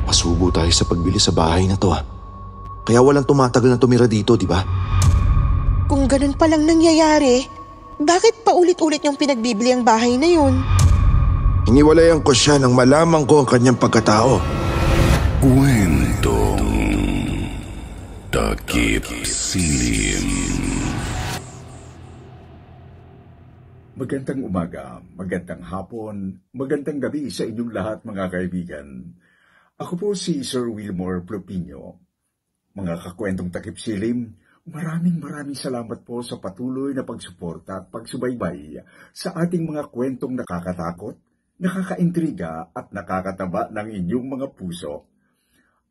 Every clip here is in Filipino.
Napasubo tayo sa pagbili sa bahay na to Kaya walang tumatagal na tumira dito, di ba? Kung ganun palang nangyayari, bakit paulit-ulit yung pinagbibili ang bahay na yun? Iniwalayan ko siya nang malaman ko ang kanyang pagkatao. Kwentong Takip Silim. Magandang umaga, magandang hapon, magandang gabi sa inyong lahat mga kaibigan. Ako po si Sir Wilmore Plopino. Mga kakwentong Takip Silim, maraming salamat po sa patuloy na pagsuporta at pagsubaybay sa ating mga kwentong nakakatakot, nakakaintriga at nakakataba ng inyong mga puso.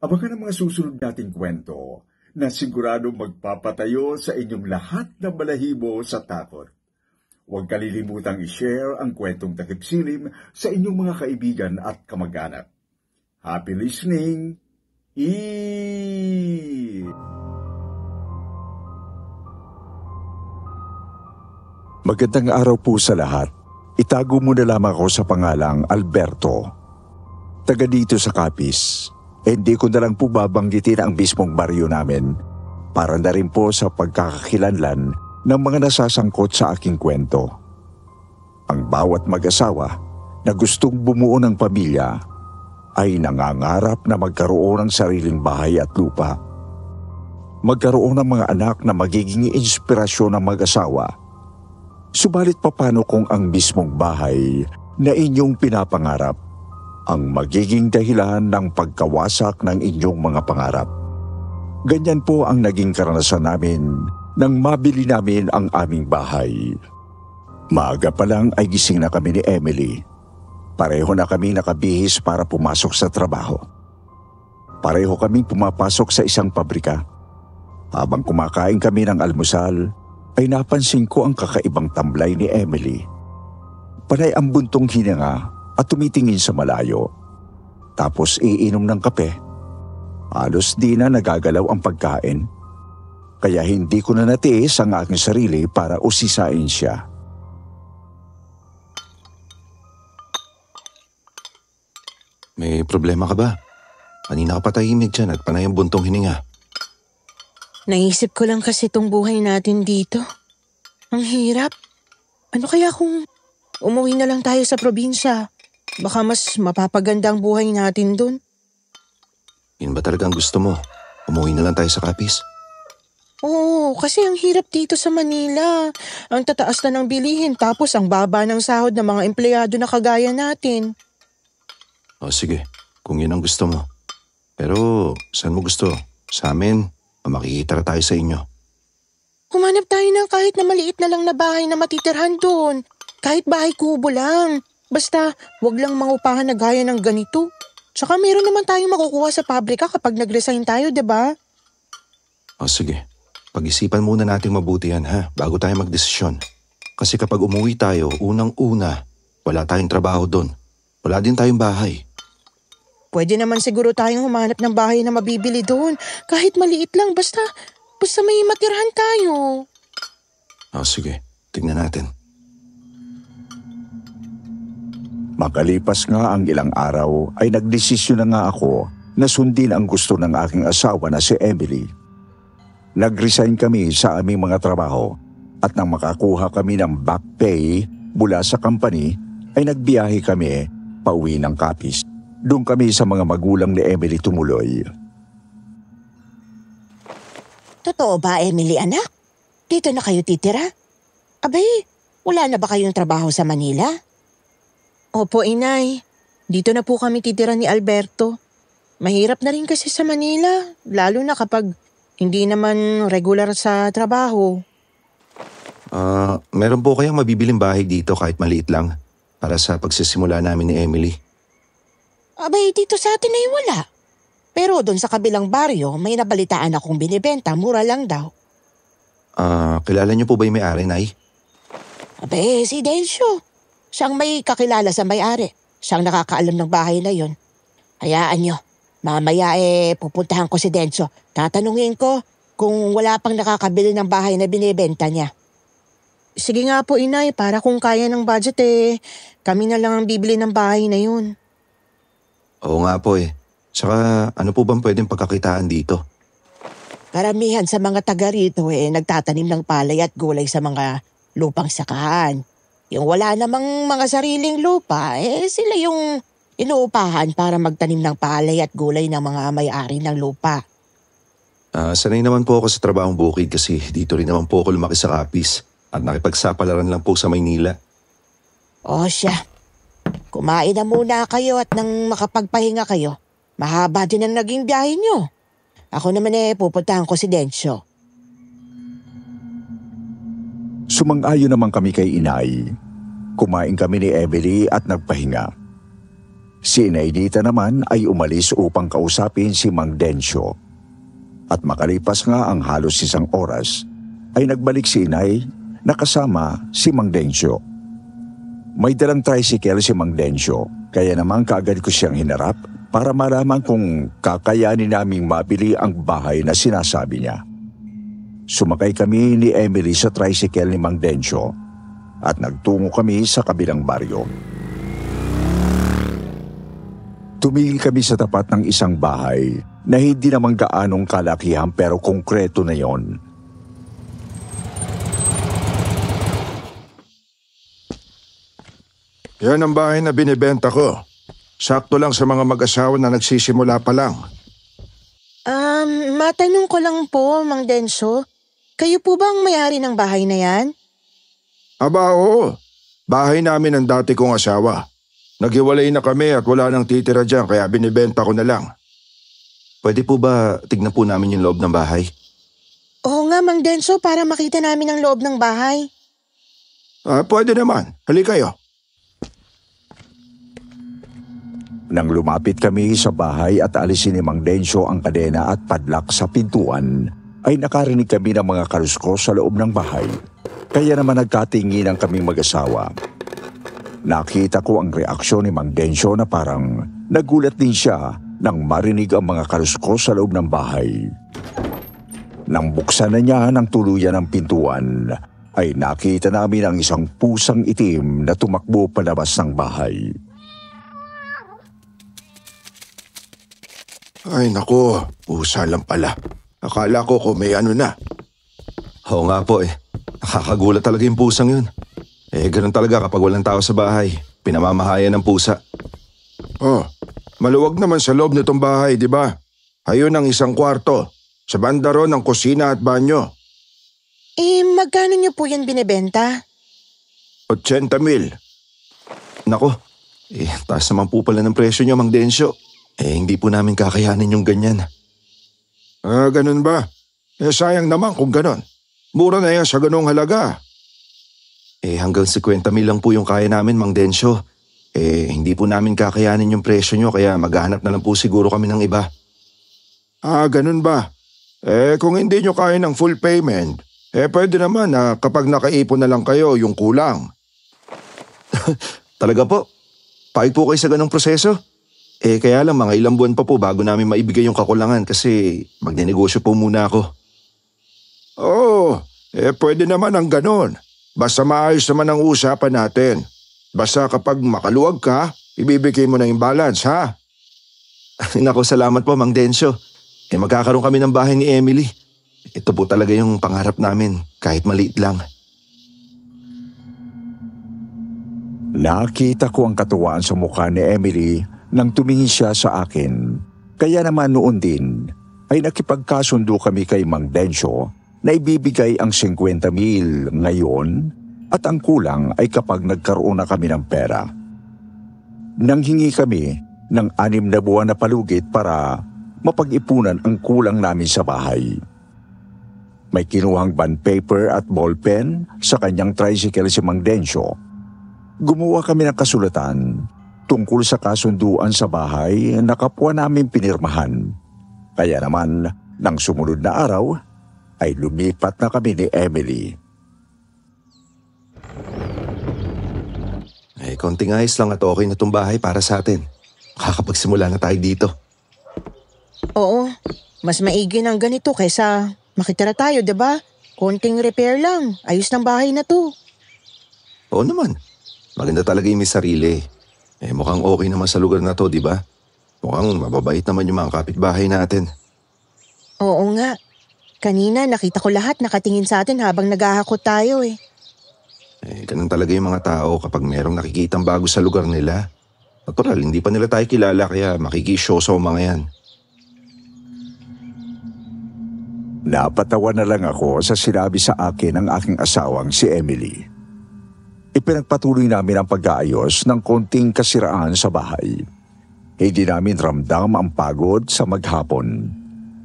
Abangan ang mga susunod nating kwento na siguradong magpapatayo sa inyong lahat ng balahibo sa takot. Huwag kalilimutang i-share ang kwentong Takip Silim sa inyong mga kaibigan at kamag-anak. Happy listening! Magandang araw po sa lahat. Itago mo na lamang ako sa pangalang Alberto. Taga dito sa Capiz. Hindi ko na lang po babanggitin ang mismong baryo namin para na rin po sa pagkakakilanlan ng mga nasasangkot sa aking kwento. Ang bawat mag-asawa na gustong bumuo ng pamilya ay nangangarap na magkaroon ng sariling bahay at lupa. Magkaroon ng mga anak na magiging inspirasyon ng mag-asawa. Subalit paano kung ang mismong bahay na inyong pinapangarap ang magiging dahilan ng pagkawasak ng inyong mga pangarap? Ganyan po ang naging karanasan namin nang mabili namin ang aming bahay. Maaga pa lang ay gising na kami ni Emily. Pareho na kami nakabihis para pumasok sa trabaho. Pareho kaming pumapasok sa isang pabrika. Habang kumakain kami ng almusal, ay napansin ko ang kakaibang tamlay ni Emily. Panay ang buntong hininga at tumitingin sa malayo. Tapos iinom ng kape. Halos di na nagagalaw ang pagkain. Kaya hindi ko na natiis ang aking sarili para usisain siya. May problema ka ba? Kanina ka pa tahimik dyan at panay ang buntong hininga. Naisip ko lang kasi itong buhay natin dito. Ang hirap. Ano kaya kung umuwi na lang tayo sa probinsya? Baka mas mapapaganda ang buhay natin dun. Yun ba talagang gusto mo? Umuwi na lang tayo sa Capiz? Oo, kasi ang hirap dito sa Manila. Ang tataas na ng bilihin tapos ang baba ng sahod ng mga empleyado na kagaya natin. O sige, kung yun ang gusto mo. Pero saan mo gusto? Sa amin, makikita tayo sa inyo. Humanap tayo ng kahit na maliit na lang na bahay na matitirhan doon. Kahit bahay kubo lang. Basta wag lang mangupahan na gaya ng ganito. Tsaka meron naman tayong makukuha sa pabrika kapag nag-resign tayo, diba? O sige, pag-isipan muna natin mabuti yan bago tayo magdesisyon. Kasi kapag umuwi tayo, unang-una, wala tayong trabaho doon. Wala din tayong bahay. Pwede naman siguro tayong humanap ng bahay na mabibili doon. Kahit maliit lang, basta may matirhan tayo. O sige, tignan natin. Makalipas nga ang ilang araw ay nagdesisyon na nga ako na sundin ang gusto ng aking asawa na si Emily. Nag-resign kami sa aming mga trabaho at nang makakuha kami ng back pay mula sa company ay nagbiyahe kami pauwi ng Capiz. Doon kami sa mga magulang ni Emily tumuloy. Totoo ba, Emily, anak? Dito na kayo titira? Abay, wala na ba kayong trabaho sa Manila? Opo, inay. Dito na po kami titira ni Alberto. Mahirap na rin kasi sa Manila, lalo na kapag hindi naman regular sa trabaho. Meron po kayang mabibiling bahay dito kahit maliit lang para sa pagsisimula namin ni Emily? Abay, dito sa atin ay wala. Pero doon sa kabilang baryo, may nabalitaan akong binibenta, mura lang daw. Kilala niyo po ba yung may-ari, Nay? Abay, si Densyo. Siyang may kakilala sa may-ari. Siyang nakakaalam ng bahay na yon. Hayaan niyo, mamaya pupuntahan ko si Denso. Tatanungin ko kung wala pang nakakabili ng bahay na binibenta niya. Sige nga po, inay, para kung kaya ng budget kami na lang ang bibili ng bahay na yun. Oo nga po Saka ano po bang pwedeng pagkakitaan dito? Karamihan sa mga taga rito nagtatanim ng palay at gulay sa mga lupang sakahan. Yung wala namang mga sariling lupa, sila yung inuupahan para magtanim ng palay at gulay ng mga may-ari ng lupa. Sanay naman po ako sa trabahong bukid kasi dito rin naman po ako lumaki sa Capiz at nakipagsapalaran lang po sa Maynila. O siya, kumain na muna kayo at nang makapagpahinga kayo, mahaba din ang naging biyahe nyo. Ako naman pupuntahan ko si Densyo. Sumang-ayon naman kami kay Inay. Kumain kami ni Emily at nagpahinga. Si Inay Nita naman ay umalis upang kausapin si Mang Densyo. At makalipas nga ang halos 1 oras, ay nagbalik si Inay na kasama si Mang Densyo. May dalang tricycle si Mang Densyo, kaya naman kaagad ko siyang hinarap para malaman kung kakayanin naming mabili ang bahay na sinasabi niya. Sumakay kami ni Emily sa tricycle ni Mang Densyo at nagtungo kami sa kabilang baryo. Tumigil kami sa tapat ng isang bahay na hindi naman gaanong kalakihan pero konkreto na yon. Yan ang bahay na binibenta ko. Sakto lang sa mga mag-asawa na nagsisimula pa lang. Matanong ko lang po, Mang Densyo. Kayo po bang may-ari ng bahay na yan? Aba, oo. Bahay namin ang dati kong asawa. Naghiwalay na kami at wala nang titira dyan kaya binibenta ko na lang. Pwede po ba tignan po namin yung loob ng bahay? Oo nga, Mang Densyo, para makita namin ang loob ng bahay. Pwede naman. Halika kayo. Nang lumapit kami sa bahay at alisin ni Mang Densyo ang kadena at padlock sa pintuan, ay nakarinig kami ng mga kaluskos sa loob ng bahay. Kaya naman nagkatingin ang kaming mag-asawa. Nakita ko ang reaksyon ni Mang Densyo na parang nagulat din siya nang marinig ang mga kaluskos sa loob ng bahay. Nang buksan na niya ng tuluyan ang pintuan, ay nakita namin ang isang pusang itim na tumakbo palabas ng bahay. Ay nako, pusa lang pala. Akala ko kung may ano na. Oo nga po Nakakagulat talaga yung pusang yun. Ganun talaga kapag walang tao sa bahay. Pinamamahayan ng pusa. Oh, maluwag naman sa loob nitong bahay, di ba? Ayun ang isang kwarto. Sa banda ron ang kusina at banyo. Magkano niyo po yan binibenta? 80,000. Nako, taas naman po pala ng presyo niyo, Mang Densyo. Hindi po namin kakayanin yung ganyan. Ganun ba? Sayang naman kung ganon. Mura na yan sa ganong halaga. Hanggang 50,000 lang po yung kaya namin, Mang Densyo. Hindi po namin kakayanin yung presyo nyo kaya maghahanap na lang po siguro kami ng iba. Ganun ba? Kung hindi nyo kaya ng full payment, pwede naman na kapag nakaipon na lang kayo yung kulang. Talaga po? Paig po kayo sa ganong proseso? Kaya lang mga ilang buwan pa po bago namin maibigay yung kakulangan kasi magnenegosyo po muna ako. Oo, pwede naman ang ganon. Basta maayos naman ang usapan natin. Basta kapag makaluwag ka, ibibigay mo na yung balance, ha? Naku, salamat po, Mang Densyo. Magkakaroon kami ng bahay ni Emily. Ito po talaga yung pangarap namin, kahit maliit lang. Nakita ko ang katuwaan sa mukha ni Emily nang tumingin siya sa akin. Kaya naman noon din ay nakipagkasundo kami kay Mang Densyo na ibibigay ang 50,000 ngayon at ang kulang ay kapag nagkaroon na kami ng pera. Nanghingi kami ng 6 na buwan na palugit para mapag-ipunan ang kulang namin sa bahay. May kinuhang bond paper at ballpen sa kanyang tricycle si Mang Densyo. Gumawa kami ng kasulatan tungkol sa kasunduan sa bahay na kapwa namin pinirmahan. Kaya naman, nang sumunod na araw, ay lumipat na kami ni Emily. Konting ayos lang at okay na itong bahay para sa atin. Makakapagsimula na tayo dito. Oo, mas maigi ng ganito kaysa makitira tayo, diba? Konting repair lang, ayos ng bahay na to. Oo naman, maganda talaga yung may sarili. Mukhang okay naman sa lugar na to, di ba? Mukhang mababait naman yung mga kapitbahay natin. Oo nga. Kanina nakita ko lahat nakatingin sa atin habang naghahakot tayo eh. Ganun talaga yung mga tao kapag merong nakikitang bago sa lugar nila. Natural, hindi pa nila tayo kilala kaya makikisyoso ang mga yan. Napatawa na lang ako sa sinabi sa akin ng aking asawang si Emily. Ipinagpatuloy namin ang pag-aayos ng konting kasiraan sa bahay. Hindi namin ramdam ang pagod sa maghapon.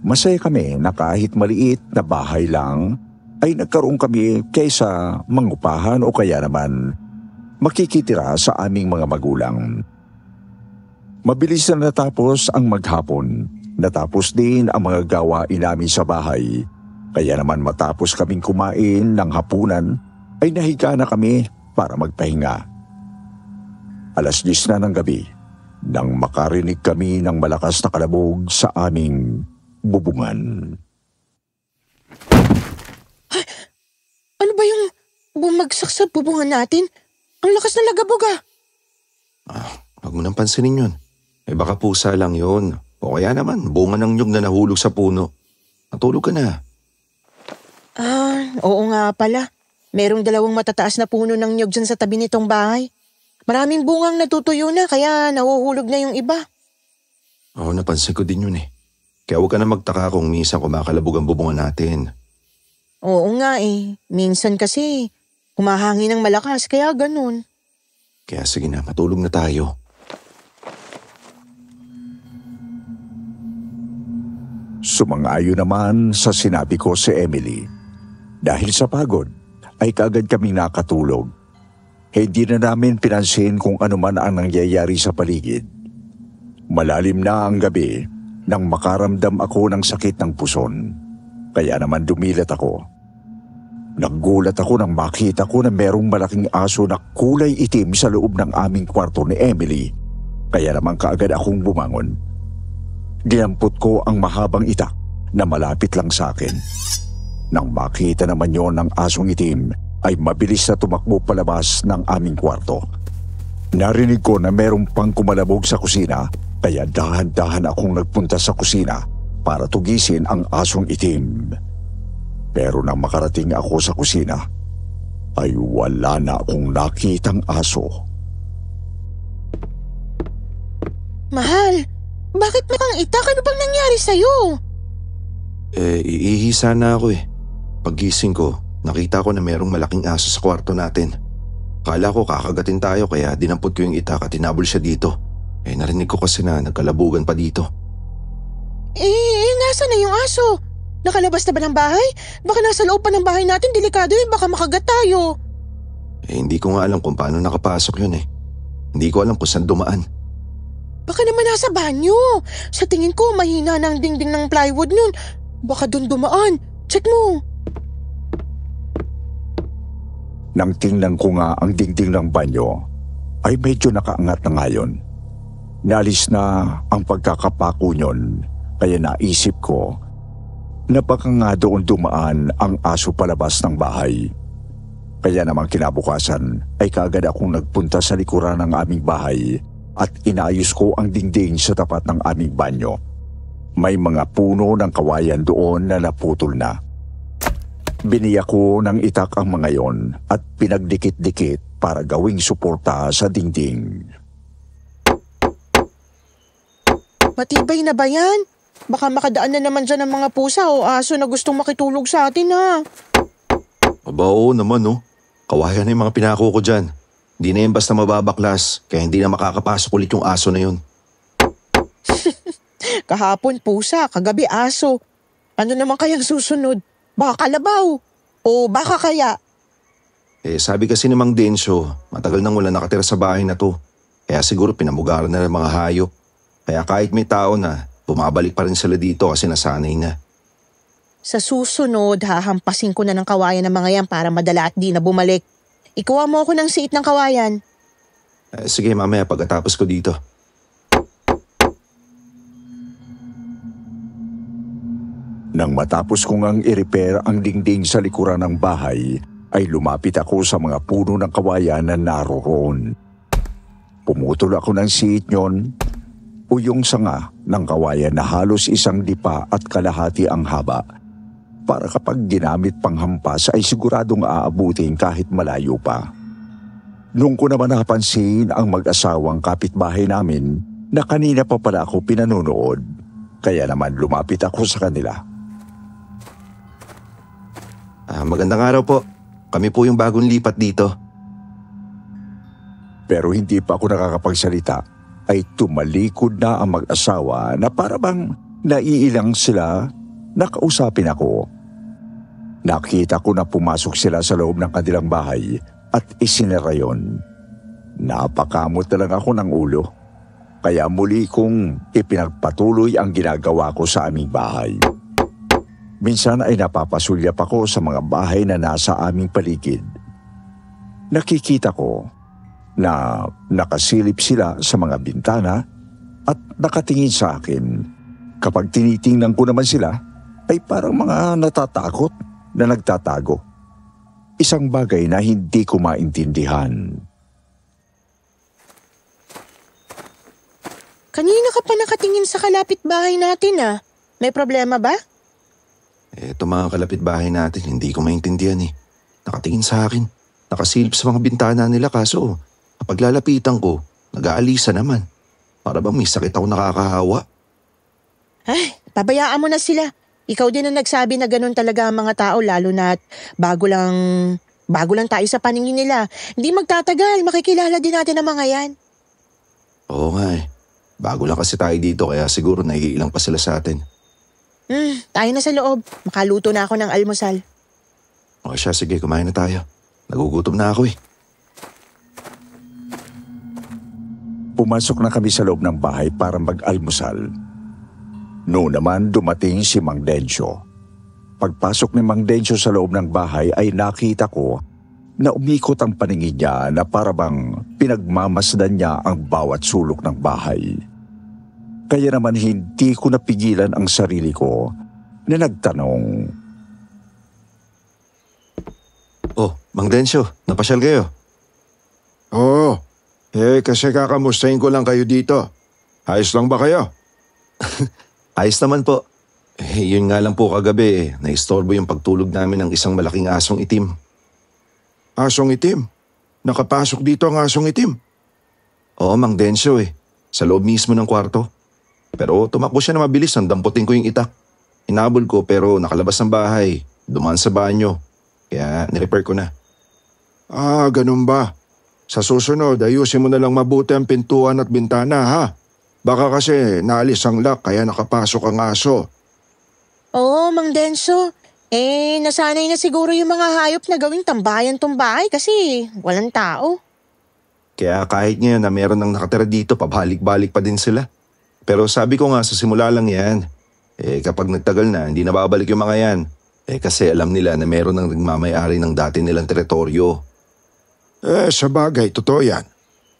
Masaya kami na kahit maliit na bahay lang ay nagkaroon kami kaysa mangupahan o kaya naman makikitira sa aming mga magulang. Mabilis na natapos ang maghapon. Natapos din ang mga gawain namin sa bahay. Kaya naman matapos kaming kumain ng hapunan ay nahiga na kami para magpahinga. 10:00 na ng gabi nang makarinig kami ng malakas na kalabog sa aming bubungan. Ano ba yung bumagsak sa bubungan natin? Ang lakas na lagabog ah. Huwag mo nang pansinin yun. Baka pusa lang yun. O kaya naman, bunga ng nyug na nahulog sa puno. Natulog ka na. Oo nga pala. Merong 2 matataas na puno ng nyug dyan sa tabi nitong bahay. Maraming bungang natutuyo na kaya nahuhulog na yung iba. Oo, napansin ko din yun eh. Kaya huwag ka na magtaka kung minsan kumakalabog ang bubungan natin. Oo nga eh. Minsan kasi humahangin ng malakas kaya ganun. Kaya sige na, matulog na tayo. Sumang-ayon naman sa sinabi ko si Emily. Dahil sa pagod, ay kaagad kaming nakatulog. Hindi na namin pinansin kung ano man ang nangyayari sa paligid. Malalim na ang gabi nang makaramdam ako ng sakit ng puson. Kaya naman dumilat ako. Naggulat ako nang makita ko na merong malaking aso na kulay itim sa loob ng aming kwarto ni Emily. Kaya naman kaagad akong bumangon. Dinampot ko ang mahabang itak na malapit lang sa akin. Nang makita naman yon ng asong itim, ay mabilis na tumakbo palabas ng aming kwarto. Narinig ko na merong pang kumalabog sa kusina, kaya dahan-dahan akong nagpunta sa kusina para tugisin ang asong itim. Pero nang makarating ako sa kusina, ay wala na akong nakitang aso. Mahal, bakit may kang itak? Ano bang nangyari sa'yo? Iihi sana ako eh. Paggising ko, nakita ko na merong malaking aso sa kwarto natin. Kala ko kakagatin tayo kaya dinampot ko yung itak at tinabol siya dito. Narinig ko kasi na nagkalabugan pa dito. Nasa na yung aso? Nakalabas na ba ng bahay? Baka nasa loob pa ng bahay natin, delikado yun, baka makagat tayo. Hindi ko nga alam kung paano nakapasok yun eh. Hindi ko alam kung saan dumaan. Baka naman nasa banyo. Sa tingin ko, mahina na ang dingding ng plywood nun. Baka dun dumaan. Check mo. Nang tingnan ko nga ang dingding ng banyo, ay medyo nakaangat na ngayon. Naalis na ang pagkakapako nyon, kaya naisip ko na baka nga doon dumaan ang aso palabas ng bahay. Kaya namang kinabukasan ay kaagad akong nagpunta sa likuran ng aming bahay at inayos ko ang dingding sa tapat ng aming banyo. May mga puno ng kawayan doon na naputol na. Biniyak ko ng itak ang mga yon at pinagdikit-dikit para gawing suporta sa dingding. Matibay na ba yan? Baka makadaan na naman dyan ng mga pusa o aso na gustong makitulog sa atin ha. Aba oo naman no. Kawayan na yung mga pinako ko dyan. Hindi na yan basta mababaklas kaya hindi na makakapasok ulit yung aso na yun. Kahapon pusa, kagabi aso. Ano naman kayang susunod? Baka kalabaw. O baka kaya? Sabi kasi ni Mang Densyo, matagal nang wala nakatira sa bahay na to. Kaya siguro pinamugaran na ng mga hayop. Kaya kahit may tao na, bumabalik pa rin sila dito kasi nasanay na. Sa susunod, hahampasin ko na ng kawayan ng mga yan para madala at di na bumalik. Ikuha mo ako ng siit ng kawayan. Sige mamaya pagkatapos ko dito. Nang matapos ko ngang i-repair ang dingding sa likuran ng bahay, ay lumapit ako sa mga puno ng kawayan na naroroon. Pumutol ako ng siit nyon o yung sanga ng kawayan na halos isang lipa at kalahati ang haba para kapag ginamit pang hampas ay siguradong aabutin kahit malayo pa. Noong ko naman napansin ang mag-asawang kapitbahay namin na kanina pa pala ako pinanonood, kaya naman lumapit ako sa kanila. Magandang araw po. Kami po yung bagong lipat dito. Pero hindi pa ako nakakapagsalita ay tumalikod na ang mag-asawa na para bang naiilang sila na kausapin ako. Nakita ko na pumasok sila sa loob ng kanilang bahay at isinara yon. Napakamot na lang ako ng ulo. Kaya muli kong ipinagpatuloy ang ginagawa ko sa aming bahay. Minsan ay napapasulyap ako sa mga bahay na nasa aming paligid. Nakikita ko na nakasilip sila sa mga bintana at nakatingin sa akin. Kapag tinitingnan ko naman sila, ay parang mga natatakot na nagtatago. Isang bagay na hindi ko maintindihan. Kanina ka pa nakatingin sa kalapit bahay natin May problema ba? Eto mga kalapit-bahay natin, hindi ko maintindihan eh. Nakatingin sa akin, nakasilip sa mga bintana nila kaso kapag lalapitan ko, nag-aalisa naman. Para bang may sakit ako nakakahawa. Ay, pabayaan mo na sila. Ikaw din ang nagsabi na ganun talaga ang mga tao lalo na bago lang tayo sa paningin nila. Hindi magtatagal, makikilala din natin ang mga yan. Oo nga eh. Bago lang kasi tayo dito kaya siguro naiilang pa sila sa atin. Tayo na sa loob. Makaluto na ako ng almusal. O siya, sige, kumain na tayo. Nagugutom na ako eh. Pumasok na kami sa loob ng bahay para mag-almusal. Noon naman dumating si Mang Dencio. Pagpasok ni Mang Dencio sa loob ng bahay ay nakita ko na umikot ang paningin niya na parabang pinagmamasdan niya ang bawat sulok ng bahay. Kaya naman hindi ko napigilan ang sarili ko na nagtanong. Oh, Mang Dencio, napasyal kayo? Oo, kasi kakamustahin ko lang kayo dito. Ayos lang ba kayo? Ayos naman po. Yun nga lang po kagabi naistorbo yung pagtulog namin ng isang malaking asong itim. Asong itim? Nakapasok dito ang asong itim? Oo, Mang Dencio sa loob mismo ng kwarto. Pero tumakbo siya na mabilis nang damputin ko yung itak. Hinabol ko pero nakalabas ng bahay. Dumaan sa banyo. Kaya nirepair ko na. Ganun ba? Sa susunod, ayusin mo na lang mabuti ang pintuan at bintana ha. Baka kasi naalis ang lock kaya nakapasok ang aso. Oo, Mang Denso. Nasanay na siguro yung mga hayop na gawing tambayan tong bahay kasi walang tao. Kaya kahit ngayon na meron nang nakatira dito, pabalik-balik pa din sila. Pero sabi ko nga sa simula lang yan. Kapag nagtagal na, hindi na babalik yung mga yan. Kasi alam nila na meron nang nagmamayari ng dati nilang teritoryo. Sa bagay, totoo yan.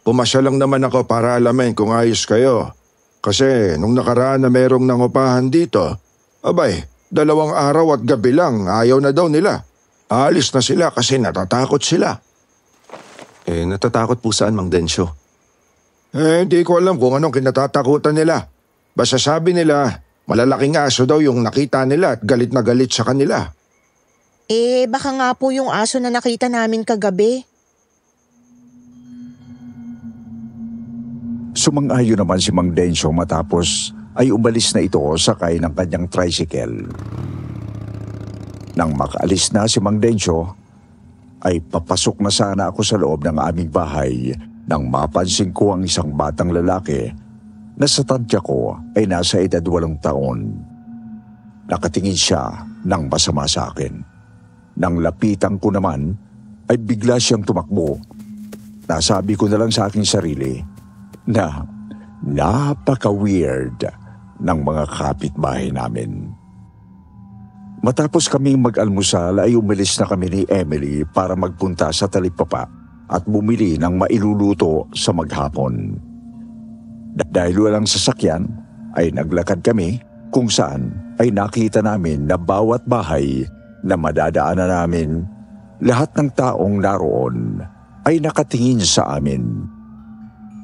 Pumasya lang naman ako para alamin kung ayos kayo. Kasi nung nakaraan na merong nangupahan dito, 2 araw at gabi lang ayaw na daw nila. Aalis na sila kasi natatakot sila. Natatakot po saan, Mang Dencio? Hindi ko alam kung anong kinatatakutan nila. Basta sabi nila, malalaking aso daw yung nakita nila at galit na galit sa kanila. Baka nga po yung aso na nakita namin kagabi. Sumang-ayon naman si Mang Dencio matapos ay umalis na ito sakay ng kanyang tricycle. Nang makaalis na si Mang Dencio, ay papasok na sana ako sa loob ng aming bahay nang mapansin ko ang isang batang lalaki na sa tadya ko ay nasa edad 8 taon. Nakatingin siya ng masama sa akin. Nang lapitan ko naman ay bigla siyang tumakbo. Nasabi ko na lang sa aking sarili na napaka-weird ng mga kapitbahay namin. Matapos kaming mag-almusal ay umalis na kami ni Emily para magpunta sa talipapa at bumili ng mailuluto sa maghapon. Dahil walang sasakyan ay naglakad kami kung saan ay nakita namin na bawat bahay na madadaanan namin, lahat ng taong naroon ay nakatingin sa amin.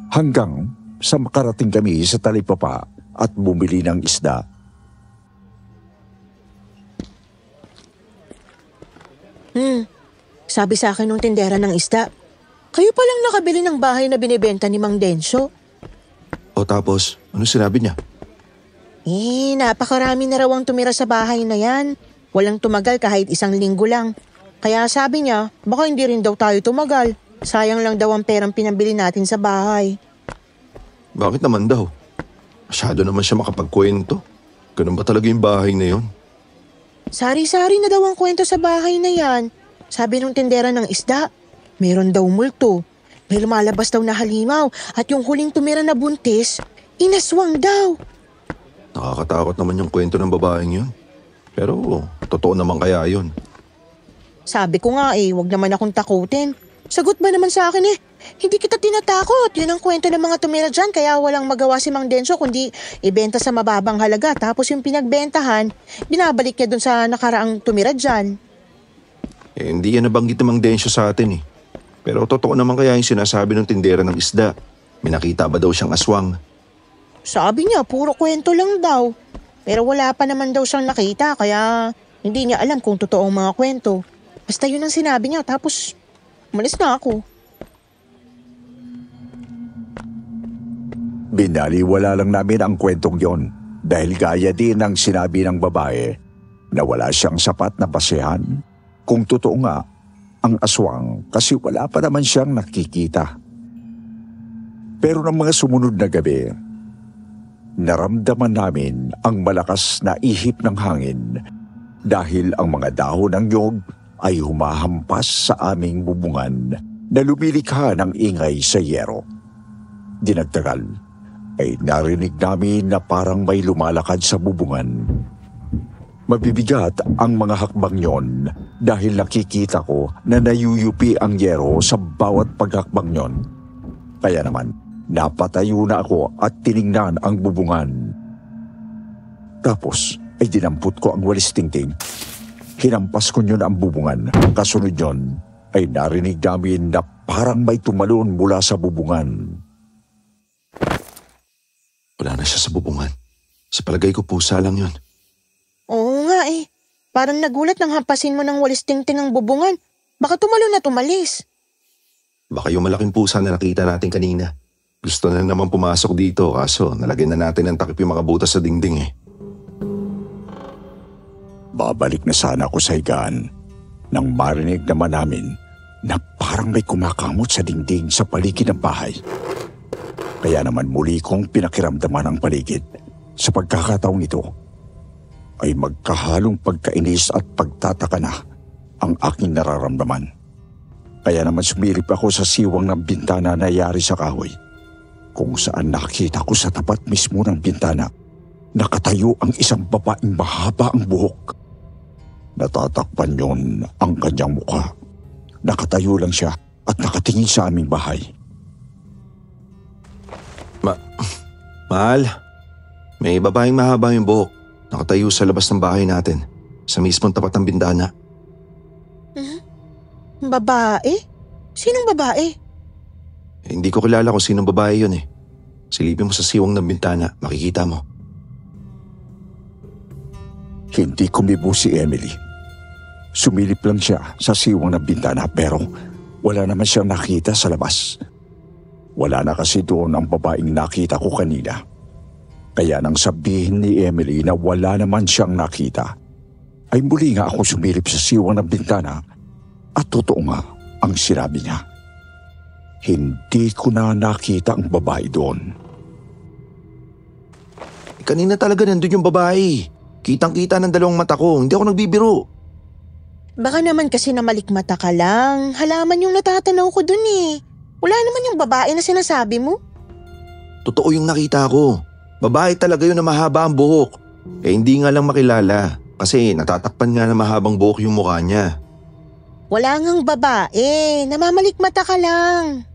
Hanggang sa makarating kami sa talipapa at bumili ng isda. Sabi sa akin nung tindera ng isda, kayo palang nakabili ng bahay na binibenta ni Mang Densyo. O tapos, ano sinabi niya? Napakarami na raw ang tumira sa bahay na yan. Walang tumagal kahit 1 linggo lang. Kaya sabi niya, baka hindi rin daw tayo tumagal. Sayang lang daw ang perang pinambili natin sa bahay. Bakit naman daw? Masyado naman siya makapagkwento. Ganun ba talaga yung bahay na yun? Sari-sari na daw ang kwento sa bahay na yan. Sabi nung tindera ng isda, meron daw multo. May lumalabas daw na halimaw at yung huling tumira na buntis, inaswang daw. Nakakatakot naman yung kwento ng babaeng yun. Pero totoo naman kaya yun. Sabi ko nga wag naman akong takutin. Sagot ba naman sa akin hindi kita tinatakot. Yun ang kwento ng mga tumira dyan kaya walang magawa si Mang Densyo kundi ibenta sa mababang halaga. Tapos yung pinagbentahan, binabalik niya dun sa nakaraang tumira dyan. Hindi yan nabanggit ng Mang Densyo sa atin Pero totoo naman kaya yung sinasabi ng tindera ng isda. May nakita ba daw siyang aswang? Sabi niya, puro kwento lang daw. Pero wala pa naman daw siyang nakita kaya hindi niya alam kung totoo ang mga kwento. Basta yun ang sinabi niya tapos umalis na ako. Binaliwala lang namin ang kwentong yon dahil gaya din ang sinabi ng babae na wala siyang sapat na basehan kung totoo nga ang aswang kasi wala pa naman siyang nakikita. Pero ng mga sumunod na gabi, naramdaman namin ang malakas na ihip ng hangin dahil ang mga dahon ng nyog ay humahampas sa aming bubungan na lumilikha ng ingay sa yero. Dinagdagal ay narinig namin na parang may lumalakad sa bubungan. Mabibigat ang mga hakbang yon dahil nakikita ko na nayuyupi ang yero sa bawat paghakbang yon. Kaya naman, napatayo na ako at tiningnan ang bubungan. Tapos ay dinampot ko ang walis tingting. Hinampas ko yun ang bubungan. Kasunod yun ay narinig namin na parang may tumalon mula sa bubungan. Wala na siya sa bubungan. Sa palagay ko pusa lang yun. Oo nga Parang nagulat nang hampasin mo ng walis tingting ng bubungan. Baka tumalon na tumalis. Baka yung malaking pusa na nakita natin kanina. Gusto na naman pumasok dito kaso nalagyan na natin ng takip yung mga butas sa dingding Babalik na sana ako sa higaan nang marinig naman namin na parang may kumakamot sa dingding sa paligid ng bahay. Kaya naman muli kong pinakiramdaman ang paligid. Sa pagkakataong ito ay magkahalong pagkainis at pagtataka na ang aking nararamdaman. Kaya naman sumilip ako sa siwang ng bintana na yari sa kahoy, kung saan nakita ko sa tapat mismo ng bintana nakatayo ang isang babaeng mahaba ang buhok. Natatakpan yon ang kanyang mukha. Nakatayo lang siya at nakatingin sa aming bahay. Mahal, may babaeng mahaba yung buhok. Nakatayo sa labas ng bahay natin, sa mismong tapat ng bintana. Babae? Sinong babae? Hindi ko kilala kung sinong babae yun Silipin mo sa siwang ng bintana, makikita mo. Hindi kumibo si Emily. Sumilip lang siya sa siwang ng bintana pero wala naman siyang nakita sa labas. Wala na kasi doon ang babaeng nakita ko kanina. Kaya nang sabihin ni Emily na wala naman siyang nakita, ay muli nga ako sumilip sa siwang ng bintana at totoo nga ang sinabi niya. Hindi ko na nakita ang babae doon. Kanina talaga nandun yung babae. Kitang-kita ng dalawang mata ko, hindi ako nagbibiro. Baka naman kasi namalikmata ka lang. Halaman yung natatanaw ko dun Wala naman yung babae na sinasabi mo. Totoo yung nakita ko. Babae talaga yun na mahaba ang buhok. Hindi nga lang makilala kasi natatakpan nga na mahabang buhok yung mukha niya. Wala ngang babae. Namamalikmata ka lang.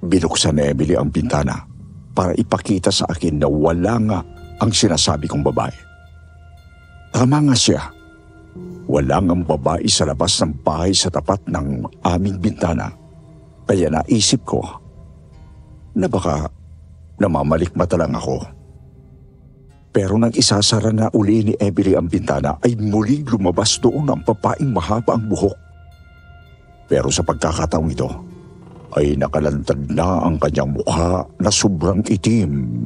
Binuksan ni Emily ang bintana para ipakita sa akin na wala nga ang sinasabi kong babae. Tama nga siya. Wala ngang babae sa labas ng bahay sa tapat ng aming bintana. Kaya naisip ko na baka namamalikmata lang ako. Pero nang isasara na uli ni Emily ang bintana ay muling lumabas doon ang babaeng mahaba ang buhok. Pero sa pagkakataong ito ay nakalantad na ang kanyang mukha na sobrang itim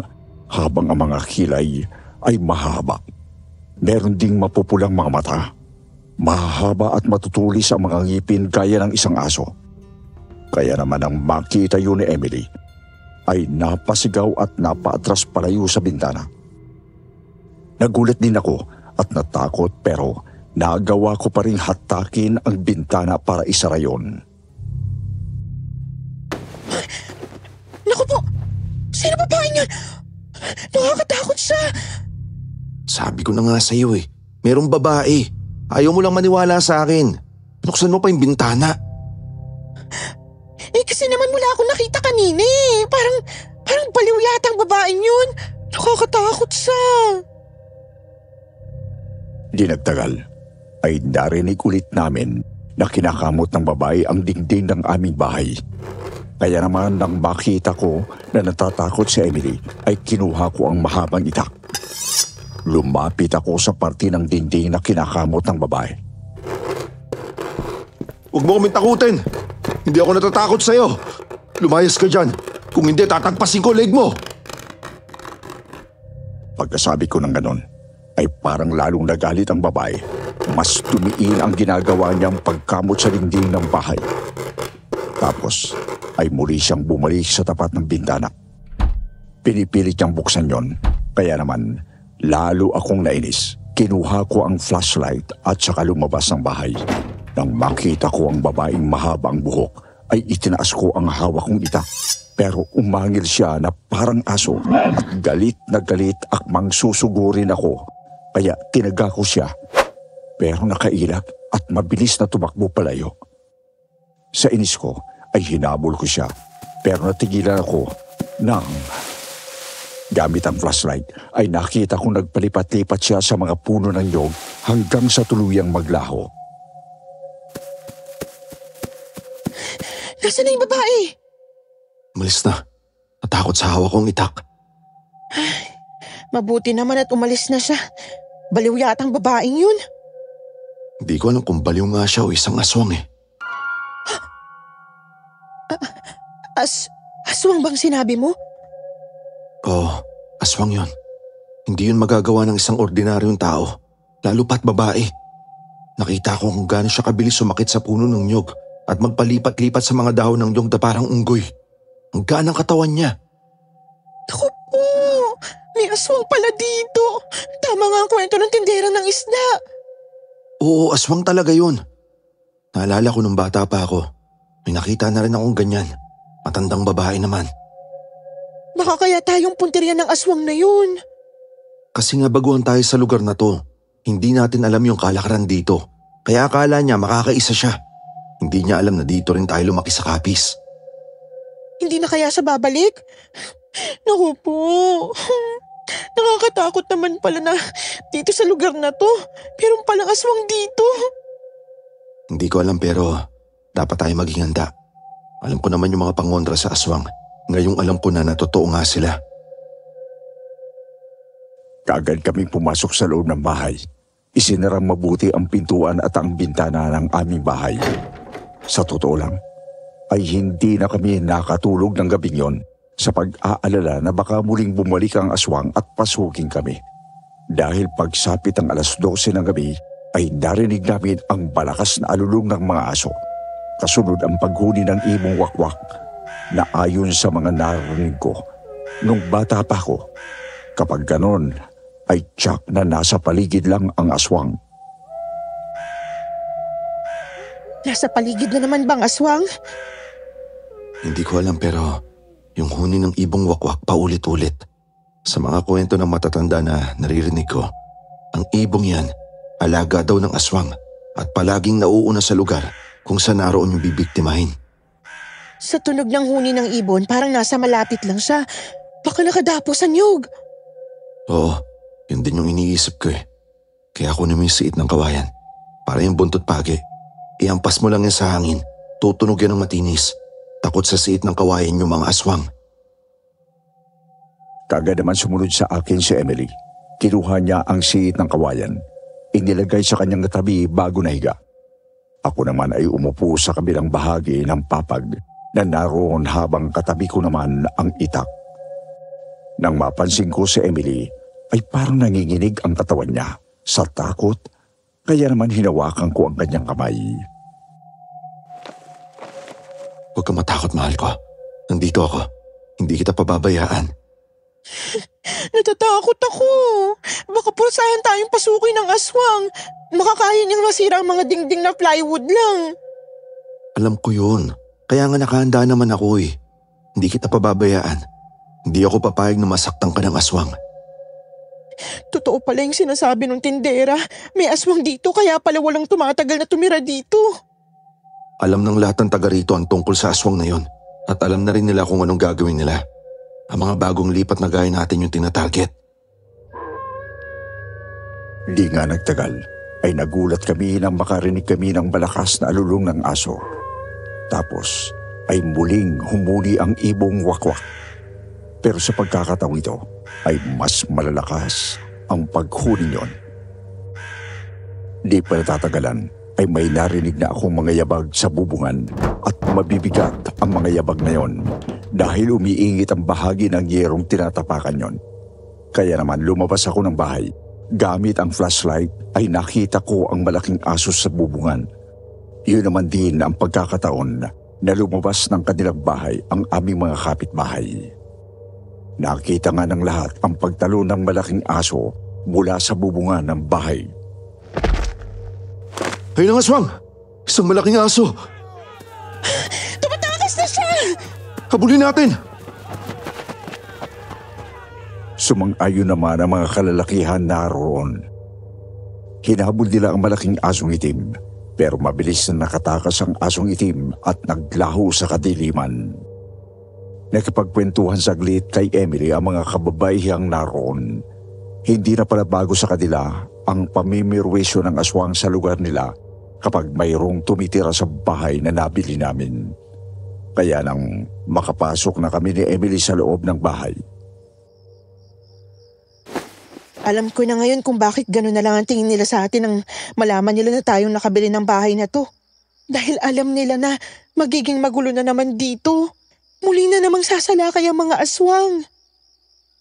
habang ang mga kilay ay mahaba. Meron ding mapupulang mga mata. Mahaba at matutulis ang mga ngipin gaya ng isang aso. Kaya naman ang makita yun ni Emily ay napasigaw at napaatras palayo sa bintana. Nagulat din ako at natakot pero nagawa ko pa rin hatakin ang bintana para isara yun. Naku po! Sino babaeng yan? Nakakatakot siya! Sabi ko na nga sa'yo eh, merong babae. Ayaw mo lang maniwala sa akin. Pinuksan mo pa yung bintana. Kasi naman wala akong nakita kanina eh. Parang baliw yata ang babaeng yun. Nakakatakot siya. Di nagtagal ay narinig ulit namin na kinakamot ng babae ang dingding ng aming bahay. Kaya naman nang makita ko na natatakot si Emily ay kinuha ko ang mahabang itak. Lumapit ako sa parte ng dingding na kinakamot ng babae. Huwag mo kaming takutin. Hindi ako natatakot sa'yo. Lumayas ka dyan. Kung hindi, tatagpasin ko leg mo. Pagkasabi ko ng ganon, ay parang lalong nagalit ang babae. Mas tumiin ang ginagawa niyang pagkamot sa dingding ng bahay. Tapos ay muli siyang bumalik sa tapat ng bintana. Pinipilit niyang buksan yon, kaya naman lalo akong nainis. Kinuha ko ang flashlight at saka lumabas ng bahay. Nang makita ko ang babaeng mahabang buhok, ay itinaas ko ang hawak kong itak. Pero umangil siya na parang aso at galit na galit akmang susugurin ako. Kaya tinaga ko siya. Pero nakailap at mabilis na tumakbo palayo. Sa inis ko ay hinabol ko siya. Pero natigilan ako nang gamit ang flashlight ay nakita kong nagpalipat-lipat siya sa mga puno ng nyog hanggang sa tuluyang maglaho. Nasaan na yung babae? Umalis na. Natakot sa hawak kong itak. Mabuti naman at umalis na siya. Baliw yata ang babaeng yun. Hindi ko alam kung baliw nga siya o isang aswang eh. Aswang bang sinabi mo? Oo, aswang yun. Hindi yun magagawa ng isang ordinaryong tao. Lalo pa't babae. Nakita ko kung gaano siya kabilis sumakit sa puno ng nyog at magpalipat-lipat sa mga dahon ng nyog na parang unggoy. Ang gaan ng katawan niya. Naku po! May aswang pala dito. Tama nga ang kwento ng tindera ng isda. Oo, aswang talaga yun. Naalala ko nung bata pa ako. May nakita na rin akong ganyan. Matandang babae naman. Baka kaya tayong punteriya ng aswang na yun. Kasi nga baguhan tayo sa lugar na to. Hindi natin alam yung kalakaran dito. Kaya akala niya makakaisa siya. Hindi niya alam na dito rin tayo lumaki sa Capiz. Hindi na kaya siya babalik? Naku po. Nakakatakot naman pala na dito sa lugar na to. Pero palang aswang dito. Hindi ko alam pero dapat tayo maging handa. Alam ko naman yung mga pangontra sa aswang. Ngayong alam ko na totoo nga sila. Kaagad kaming pumasok sa loob ng bahay. Isinarang mabuti ang pintuan at ang bintana ng aming bahay. Sa totoo lang, ay hindi na kami nakatulog ng gabing yon sa pag-aalala na baka muling bumalik ang aswang at pasukin kami. Dahil pagsapit ng 12:00 ng gabi, ay narinig namin ang balakas na alulong ng mga aso. Kasunod ang paghuni ng ibong wakwak na ayon sa mga narinig ko nung bata pa ako. Kapag ganon, ay tiyak na nasa paligid lang ang aswang. Nasa paligid na naman bang aswang? Hindi ko alam pero yung huni ng ibong wakwak paulit-ulit. Sa mga kwento ng matatanda na naririnig ko, ang ibong yan alaga daw ng aswang at palaging nauuna sa lugar kung saan naroon yung bibiktimahin. Sa tunog ng huni ng ibon, parang nasa malapit lang siya. Baka nakadapo sa niyog. Oo, yun din yung iniisip ko eh. Kaya kunin mo yung siit ng kawayan. Para yung buntot pagi. Iampas mo lang yan sa hangin. Tutunog yan ng matinis. Takot sa siit ng kawayan yung mga aswang. Kaagad naman sumunod sa akin si Emily. Kinuha niya ang siit ng kawayan. Inilagay sa kanyang tabi bago nahiga. Ako naman ay umupo sa kabilang bahagi ng papag na naroon habang katabi ko naman ang itak. Nang mapansin ko si Emily, ay parang nanginginig ang katawan niya sa takot, kaya naman hinawakan ko ang kanyang kamay. Huwag kang matakot, mahal ko. Nandito ako. Hindi kita pababayaan. Natatakot ako. Baka purusahan tayong pasukin ng aswang. Makakaya niyang masira ang mga dingding na plywood lang. Alam ko yun. Kaya nga nakahanda naman ako eh. Hindi kita pababayaan. Hindi ako papayag na masaktan ka ng aswang. Totoo pala yung sinasabi ng tindera. May aswang dito kaya pala walang tumatagal na tumira dito. Alam ng lahat ng taga rito ang tungkol sa aswang na yon. At alam na rin nila kung anong gagawin nila. Ang mga bagong lipat na gaya natin yung tinatarget. Di nga nagtagal, ay nagulat kami nang makarinig kami ng malakas na alulong ng aso. Tapos ay muling humuli ang ibong wakwak. Pero sa pagkakataong ito ay mas malalakas ang paghuli niyon. Di pa natatagalan ay may narinig na akong mga yabag sa bubungan at mabibigat ang mga yabag na yon dahil umiingit ang bahagi ng yerong tinatapakan yon. Kaya naman lumabas ako ng bahay. Gamit ang flashlight ay nakita ko ang malaking aso sa bubungan. Yun naman din ang pagkakataon na lumabas ng kanilang bahay ang aming mga kapitbahay. Nakita nga ng lahat ang pagtalo ng malaking aso mula sa bubungan ng bahay. Ayun ang aswang! Isang malaking aso! Tumatakas na siya! Habulin natin! Sumang-ayon naman ang mga kalalakihan naroon. Hinabol nila ang malaking asong itim, pero mabilis na nakatakas ang asong itim at naglaho sa kadiliman. Nakipagkwentuhan saglit kay Emily ang mga kababaihang naroon. Hindi na pala bago sa kanila ang pamimirwisyo ng aswang sa lugar nila kapag mayroong tumitira sa bahay na nabili namin. Kaya nang makapasok na kami ni Emily sa loob ng bahay. Alam ko na ngayon kung bakit gano'n na lang ang tingin nila sa atin nang malaman nila na tayong nakabili ng bahay na to. Dahil alam nila na magiging magulo na naman dito. Muli na namang sasalakay ang mga aswang.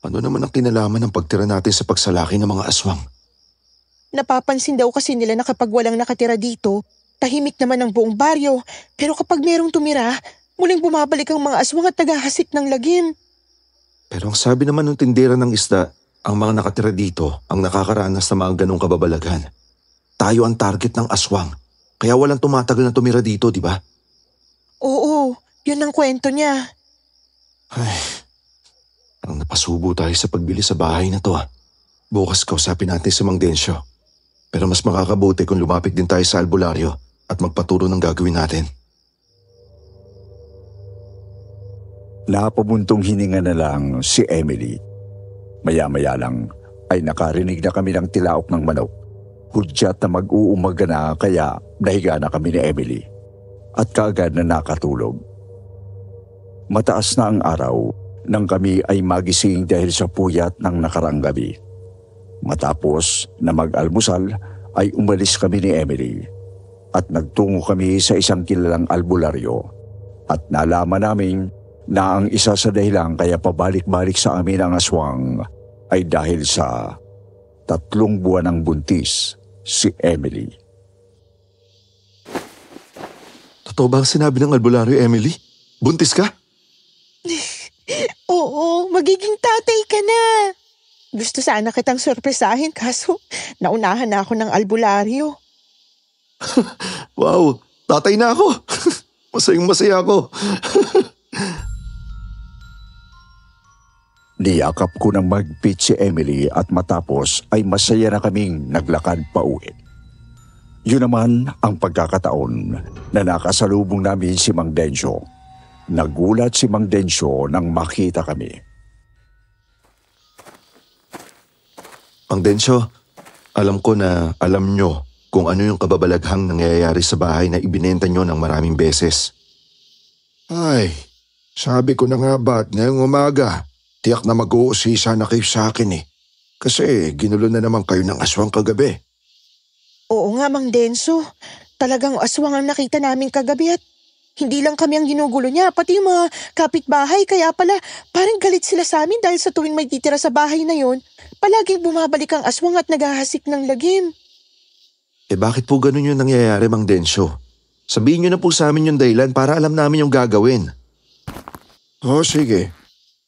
Ano naman ang kinalaman ng pagtira natin sa pagsalaki ng mga aswang? Napapansin daw kasi nila na kapag walang nakatira dito, tahimik naman ang buong baryo. Pero kapag merong tumira, muling bumabalik ang mga aswang at naghahasik ng lagim. Pero ang sabi naman ng tindera ng isda, ang mga nakatira dito ang nakakaranas ng mga ganong kababalaghan. Tayo ang target ng aswang, kaya walang tumatagal na tumira dito, di ba? Oo, yun ang kwento niya. Ay, parang napasubo tayo sa pagbili sa bahay na to. Bukas kausapin natin si Mang Densyo. Pero mas makakabuti kung lumapit din tayo sa albularyo at magpaturo ng gagawin natin. Napabuntong hininga na lang si Emily. Maya-maya lang ay nakarinig na kami ng tilaok ng manok. Hudyat na mag-uumaga na kaya nahiga na kami ni Emily. At kaagad na nakatulog. Mataas na ang araw nang kami ay magising dahil sa puyat ng nakaraang gabi. Matapos na mag-almusal ay umalis kami ni Emily at nagtungo kami sa isang kilalang albularyo at nalaman namin na ang isa sa dahilan kaya pabalik-balik sa amin ang aswang ay dahil sa 3 buwan ng buntis si Emily. Totoo ba ang sinabi ng albularyo, Emily? Buntis ka? Oo, magiging tatay ka na. Gusto sana kitang sorpresahin kaso naunahan na ako ng albularyo. Wow, tatay na ako. Masayang-masaya ako. Niyakap ko ng magpit si Emily at matapos ay masaya na kaming naglakad pa uwi. Yun naman ang pagkakataon na nakasalubong namin si Mang Densyo. Nagulat si Mang Densyo nang makita kami. Mang Densyo, alam ko na alam nyo kung ano yung kababalaghang nangyayari sa bahay na ibinenta nyo ng maraming beses. Ay, sabi ko na nga ba't ngayong umaga, tiyak na mag-uusisa na kayo sa akin eh. Kasi ginulo na naman kayo ng aswang kagabi. Oo nga, Mang Denso. Talagang aswang ang nakita namin kagabi at hindi lang kami ang ginugulo niya, pati yung mga kapitbahay. Kaya pala, parang galit sila sa amin dahil sa tuwing may titira sa bahay na yon, palaging bumabalik ang aswang at naghahasik ng lagim. Bakit po ganun yung nangyayari, Mang Densyo? Sabihin niyo na po sa amin yung dahilan para alam namin yung gagawin. Sige.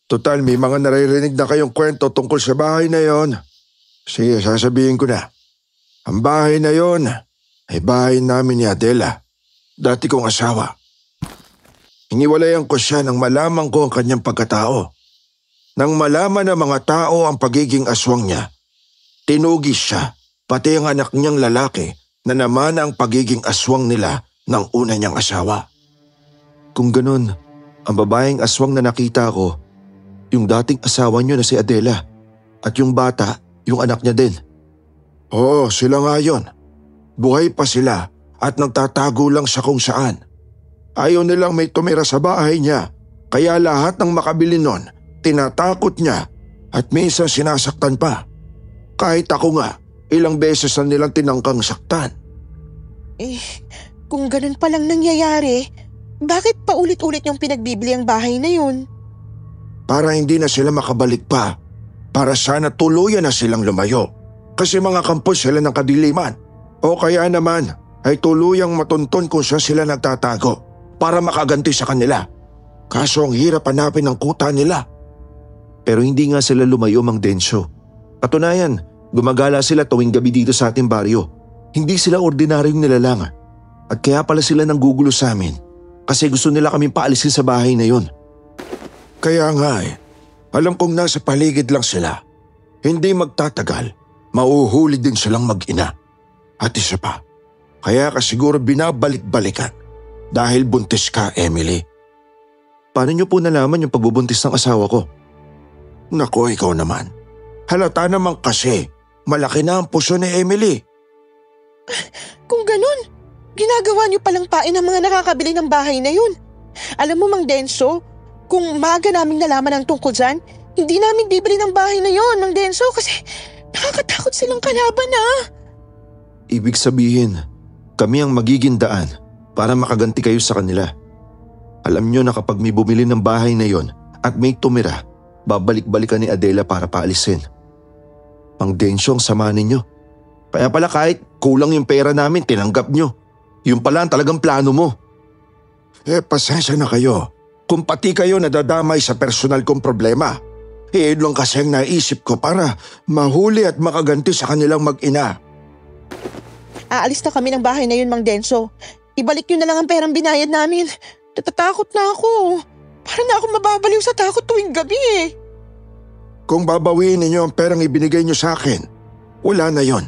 Total, may mga naririnig na kayong kwento tungkol sa bahay na yon. Sige, sasabihin ko na. Ang bahay na yon ay bahay namin ni Adela, dati kong asawa. Hiniwalayan ko siya nang malaman ko ang kanyang pagkatao. Nang malaman ng mga tao ang pagiging aswang niya, tinugis siya, pati ang anak niyang lalaki na naman ang pagiging aswang nila ng una niyang asawa. Kung ganun, ang babaeng aswang na nakita ko, yung dating asawa niyo na si Adela, at yung bata, yung anak niya din. Oo, sila nga yun. Buhay pa sila at nagtatago lang sa kung saan. Ayaw nilang may tumira sa bahay niya, kaya lahat ng makabili nun, tinatakot niya at minsan sinasaktan pa. Kahit ako nga, ilang beses na nilang tinangkang saktan. Kung ganun palang nangyayari, bakit paulit-ulit yung pinagbibili ang bahay na yun? Para hindi na sila makabalik pa, para sana tuluyan na silang lumayo. Kasi mga kampos sila ng kadiliman. O kaya naman ay tuluyang matunton kung saan sila nagtatago para makaganti sa kanila. Kaso ang hirap hanapin ang kuta nila. Pero hindi nga sila lumayo, Mang Densyo. Katunayan, gumagala sila tuwing gabi dito sa ating baryo. Hindi sila ordinaryong nilalang. At kaya pala sila nanggugulo sa amin kasi gusto nila kaming paalisin sa bahay na yon. Kaya nga alam kong nasa paligid lang sila. Hindi magtatagal, mauhuli din silang mag-ina. At isa pa, kaya ka siguro binabalik-balikan dahil buntis ka, Emily. Paano niyo po nalaman yung pagbubuntis ng asawa ko? Naku, ikaw naman. Halata naman kasi, malaki na ang puso ni Emily. Kung ganun, ginagawa niyo palang pain ang mga nakakabili ng bahay na yun. Alam mo, Mang Denso, kung maaga naming nalaman ang tungkol dyan, hindi namin bibili ng bahay na yun, Mang Denso, kasi nakakatakot silang kalaban Ibig sabihin, kami ang magiging daan para makaganti kayo sa kanila. Alam niyo na kapag may bumili ng bahay na yon at may tumira, babalik-balikan ni Adela para paalisin. Mang Densyo, ang sama ninyo. Kaya pala kahit kulang yung pera namin, tinanggap nyo. Yung pala ang talagang plano mo. Pasensya na kayo. Kung pati kayo nadadamay sa personal kong problema, yun lang kasi ang naisip ko para mahuli at makaganti sa kanilang mag-ina. Aalis na kami ng bahay na yun, Mang Denso. Ibalik niyo na lang ang perang binayad namin. Natatakot na ako. Para na ako mababaliw sa takot tuwing gabi Kung babawiin ninyo ang perang ibinigay niyo sa akin, wala na yon.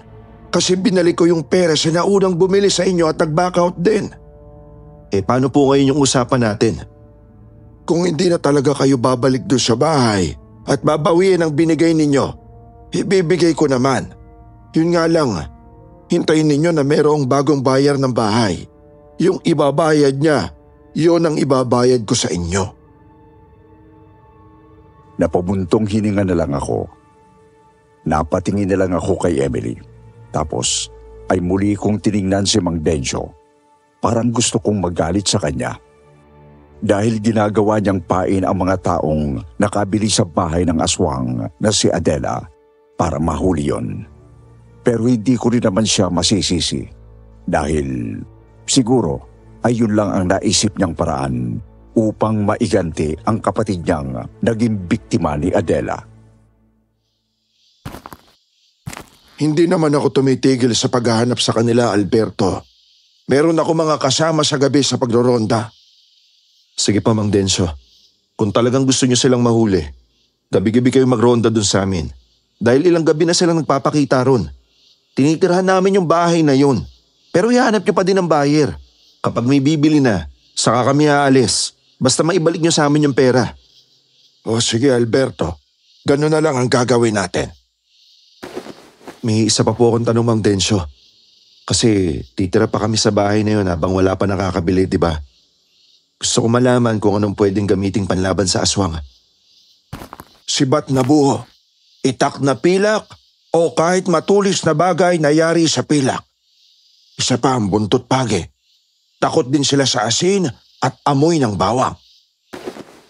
Kasi binalik ko yung pera sa naunang bumili sa inyo at nag-back out din. Paano po ngayon yung usapan natin? Kung hindi na talaga kayo babalik doon sa bahay at babawiin ang binigay ninyo, ibibigay ko naman. Yun nga lang, hintayin ninyo na mayroong bagong bayar ng bahay. Yung ibabayad niya, yun ang ibabayad ko sa inyo. Napabuntong hininga na lang ako. Napatingin na lang ako kay Emily. Tapos ay muli kong tiningnan si Mang Densyo. Parang gusto kong magalit sa kanya. Dahil ginagawa niyang pain ang mga taong nakabili sa bahay ng aswang na si Adela para mahuli yon. Pero hindi ko rin naman siya masisisi. Dahil siguro ay yun lang ang naisip niyang paraan upang maiganti ang kapatid niyang naging biktima ni Adela. Hindi naman ako tumitigil sa paghahanap sa kanila, Alberto. Meron ako mga kasama sa gabi sa pagroronda. Sige pa, Mang Densyo. Kung talagang gusto niyo silang mahuli, gabi-gabi kayo magronda dun sa amin. Dahil ilang gabi na silang nagpapakita ron. Tinitirahan namin yung bahay na yun. Pero ihanap niyo pa din ang buyer. Kapag may bibili na, saka kami aalis. Basta maibalik niyo sa amin yung pera. O sige, Alberto. Ganun na lang ang gagawin natin. May isa pa po akong tanong, Mang Densyo. Kasi titira pa kami sa bahay na yun habang wala pa nakakabili, di ba? Gusto ko malaman kung anong pwedeng gamiting panlaban sa aswang. sibat na buho, itak na pilak, o kahit matulis na bagay na yari sa pilak. Isa pa ang buntot pagi. Takot din sila sa asin at amoy ng bawang.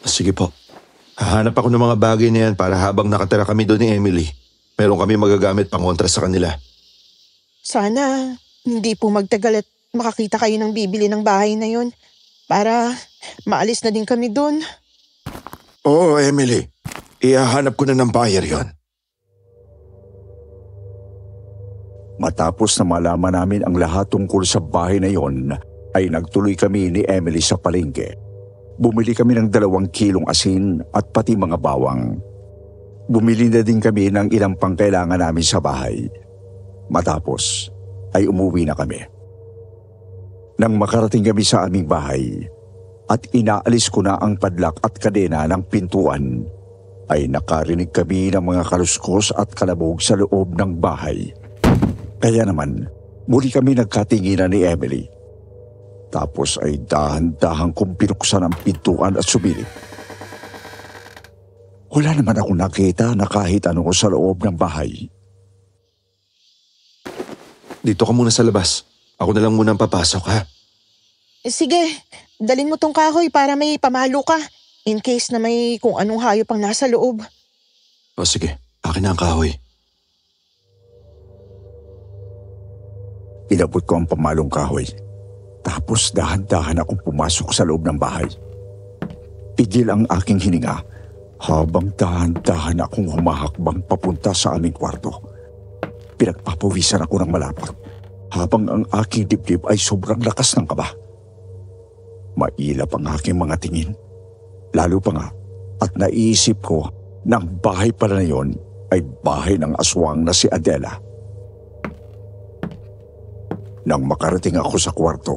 Sige po. Hahanap ako ng mga bagay na yan para habang nakatira kami doon ni Emily, meron kami magagamit pangontra sa kanila. Sana hindi po magtagal at makakita kayo ng bibili ng bahay na yon para maalis na din kami doon. Oo, Emily. Ihahanap ko na ng buyer yon. Matapos na malaman namin ang lahat tungkol sa bahay na yon, ay nagtuloy kami ni Emily sa palengke. Bumili kami ng 2 kilong asin at pati mga bawang. Bumili na din kami ng ilang pangkailangan namin sa bahay. Matapos ay umuwi na kami. Nang makarating kami sa aming bahay at inaalis ko na ang padlak at kadena ng pintuan, ay nakarinig kami ng mga kaluskos at kalabog sa loob ng bahay. Kaya naman, muli kami nagkatinginan ni Emily. Tapos ay dahan-dahan kong pinuksan ang pintuan at sumilip. Wala naman ako nakita na kahit ano sa loob ng bahay. Dito ka muna sa labas. Ako na lang muna ang papasok, ha? Sige, dalin mo tong kahoy para may pamalo ka in case na may kung anong hayop ang nasa loob. O sige, akin na ang kahoy. Inabot ko ang pamalong kahoy. Tapos dahan-dahan akong pumasok sa loob ng bahay. Pigil ang aking hininga habang dahan-dahan akong humahakbang papunta sa aming kwarto. Pinagpapawisan ako ng malapot habang ang aking dibdib ay sobrang lakas ng kaba. Mailap ang aking mga tingin. Lalo pa nga at naiisip ko na ang bahay pala na yon ay bahay ng aswang na si Adela. Nang makarating ako sa kwarto,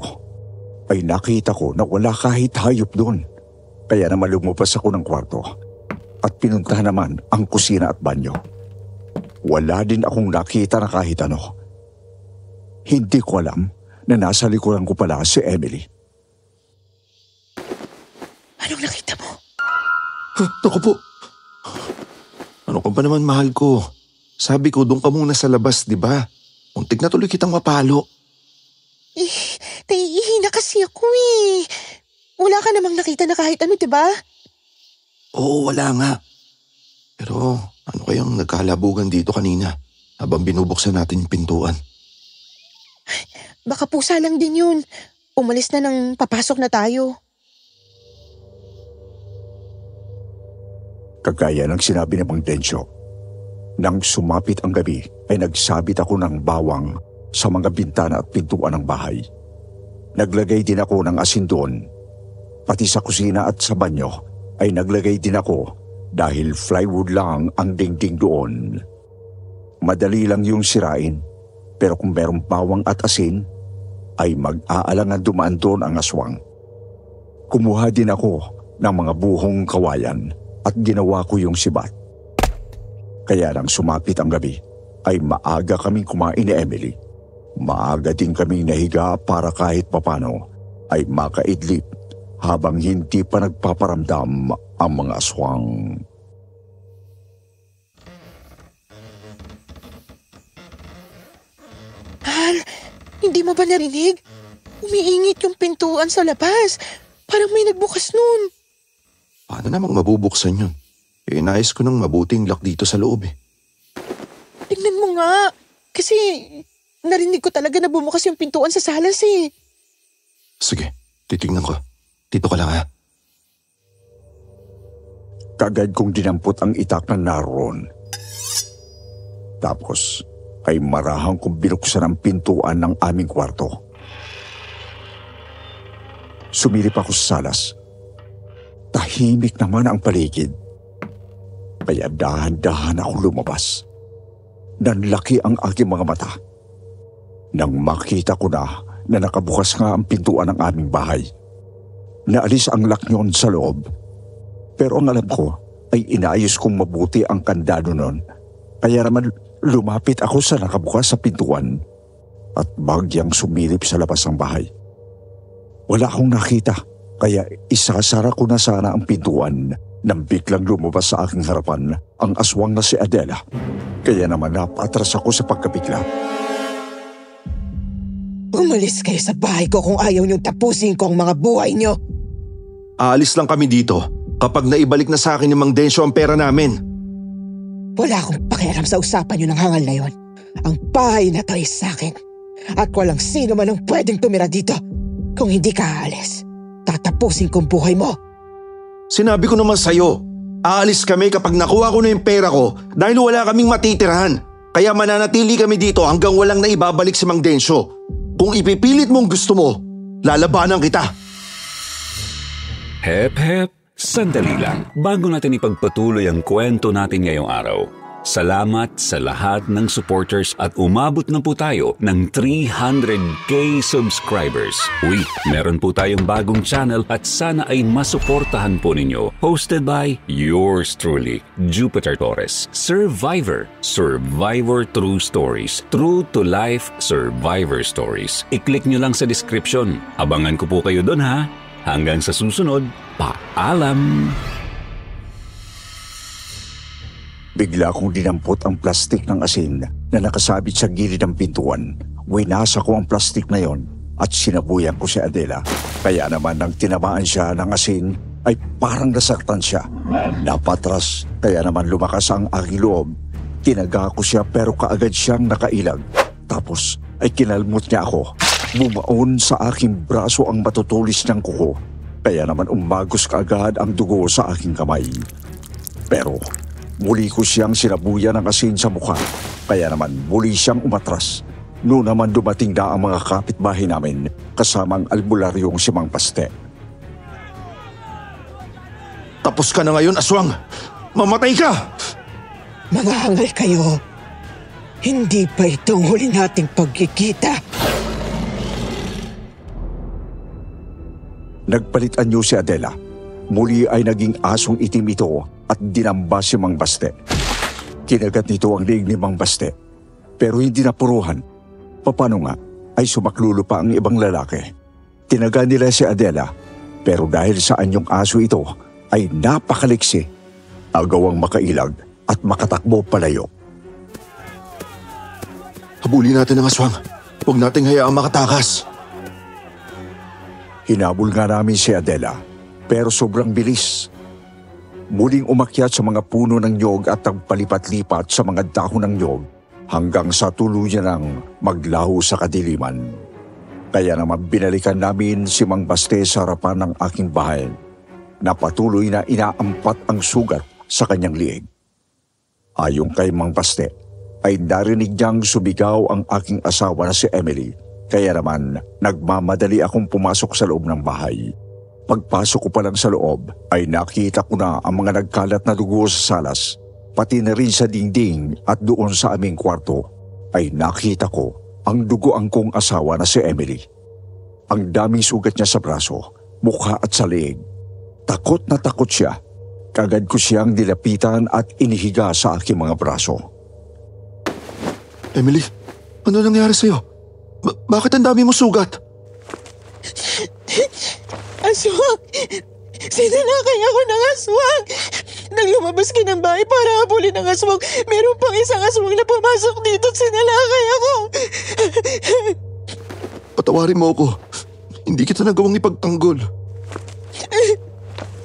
ay nakita ko na wala kahit hayop doon. Kaya naman lumabas ako ng kwarto at pinuntahan naman ang kusina at banyo. Wala din akong nakita na kahit ano. Hindi ko alam na nasa likuran ko pala si Emily. Anong nakita mo? Naku po. Ano ka ba naman, mahal ko? Sabi ko, doon ka muna sa labas, di ba? Muntik na tuloy kitang mapalo. Naiihina kasi ako eh. Wala ka namang nakita na kahit ano, di ba? Oo, wala nga. Pero ano kayang nagkalabugan dito kanina habang binubuksan natin yung pintuan? Baka pusa lang din yun. Umalis na nang papasok na tayo. Kagaya ng sinabi ni Mang Densyo, nang sumapit ang gabi ay nagsabit ako ng bawang sa mga bintana at pintuan ng bahay. Naglagay din ako ng asin doon. Pati sa kusina at sa banyo ay naglagay din ako dahil plywood lang ang dingding doon. Madali lang yung sirain, pero kung merong bawang at asin, ay mag-aalangan dumaan doon ang aswang. Kumuha din ako ng mga buhong kawayan at ginawa ko yung sibat. Kaya nang sumapit ang gabi, ay maaga kaming kumain ni Emily. Maaga din kaming nahiga para kahit papano ay makaidlip habang hindi pa nagpaparamdam ang mga aswang. Hal, hindi mo ba narinig? Umiingit yung pintuan sa labas. Parang may nagbukas nun. Paano namang mabubuksan yun? Nais ko ng mabuting lock dito sa loob eh. Tingnan mo nga. Kasi narinig ko talaga na bumukas yung pintuan sa salas eh. Sige, titignan ko. Dito ka lang ha. Kagad kong dinampot ang itak na naroon. Tapos ay marahang kong binuksan ang pintuan ng aming kwarto. Sumilip ako sa salas. Tahimik naman ang paligid. Kaya dahan-dahan ako lumabas. Nanlaki ang aking mga mata. Nang makita ko na nakabukas nga ang pintuan ng aming bahay. Naalis ang lock niyon sa loob. Pero ang alam ko ay inayos kong mabuti ang kandado nun. Kaya naman lumapit ako sa nakabukas sa pintuan at bagyang sumilip sa labas ng bahay. Wala akong nakita, kaya isasara ko na sana ang pintuan Nang biglang lumabas sa aking harapan ang aswang na si Adela. Kaya naman napatras ako sa pagkabigla. Umalis kayo sa bahay ko kung ayaw niyong tapusin ko ang mga buhay niyo. Aalis lang kami dito kapag naibalik na sa akin ni Mang Densyo ang pera namin. Wala akong pakialam sa usapan niyo ng hangal na yon. Ang bahay na to ay sa akin. At walang sino man ang pwedeng tumira dito. Kung hindi ka aalis, tatapusin kong buhay mo. Sinabi ko naman sa'yo, aalis kami kapag nakuha ko na yung pera ko dahil wala kaming matitirahan. Kaya mananatili kami dito hanggang walang naibabalik si Mang Densyo. Kung ipipilit mong gusto mo, lalabanan kita. Hep, hep. Sandali lang, bago natin ipagpatuloy ang kwento natin ngayong araw. Salamat sa lahat ng supporters at umabot na po tayo ng 300k subscribers. Uy, meron po tayong bagong channel at sana ay masuportahan po ninyo. Hosted by yours truly, Jupiter Torres. Survivor True Stories. True to life survivor stories. I-click nyo lang sa description. Abangan ko po kayo doon ha. Hanggang sa susunod, paalam! Bigla kong dinampot ang plastik ng asin na nakasabit sa gilid ng pintuan. Winasa ko ang plastik na yon at sinabuyan ko si Adela. Kaya naman nang tinamaan siya ng asin ay parang nasaktan siya. Napatras, kaya naman lumakas ang aking loob. Tinaga ko siya pero kaagad siyang nakailag. Tapos ay kinalmot niya ako. Bumaon sa aking braso ang matutulis ng kuko. Kaya naman umagos kaagad ang dugo sa aking kamay. Pero muli ko siyang sinabuyan ng asin sa mukha. Kaya naman muli siyang umatras. Noon naman dumating na ang mga kapitbahay namin kasamang albularyong si Mang Paste. Tapos ka na ngayon, aswang! Mamatay ka! Mga hangal kayo. Hindi pa itong huli nating pagkikita. Nagpalitan niyo si Adela. Muli ay naging asong itim ito at dinamba si Mang Baste. Kinagat nito ang liig ni Mang Baste. Pero hindi napuruhan. Paano nga ay sumaklulo pa ang ibang lalaki. Tinaga nila si Adela. Pero dahil sa anyong aso ito ay napakaliksi. Agawang makailag at makatakbo palayo. Habulin natin ang aswang. Huwag nating hayaang makatakas. Hinabol nga namin si Adela, pero sobrang bilis. Muling umakyat sa mga puno ng nyog at nagpalipat-lipat sa mga dahon ng nyog hanggang sa tuluyan ng maglaho sa kadiliman. Kaya naman binalikan namin si Mang Baste sa harapan ng aking bahay na patuloy na inaampat ang sugat sa kanyang liig. Ayon kay Mang Baste, ay narinig niyang subigaw ang aking asawa na si Emily. Kaya naman, nagmamadali akong pumasok sa loob ng bahay. Pagpasok ko pa lang sa loob, ay nakita ko na ang mga nagkalat na dugo sa salas, pati na rin sa dingding at doon sa aming kwarto, ay nakita ko ang dugoang kong asawa na si Emily. Ang daming sugat niya sa braso, mukha at sa leeg. Takot na takot siya. Kagad ko siyang dilapitan at inihiga sa aking mga braso. Emily, ano nangyari sa'yo? Bakit ang dami mo sugat? Aswang! Sinalakay ako ng aswang! Nang lumabas ka ng bahay para habulin ng aswang, meron pang isang aswang na pumasok dito at sinalakay ako! Patawarin mo ako. Hindi kita nagawang ipagtanggol.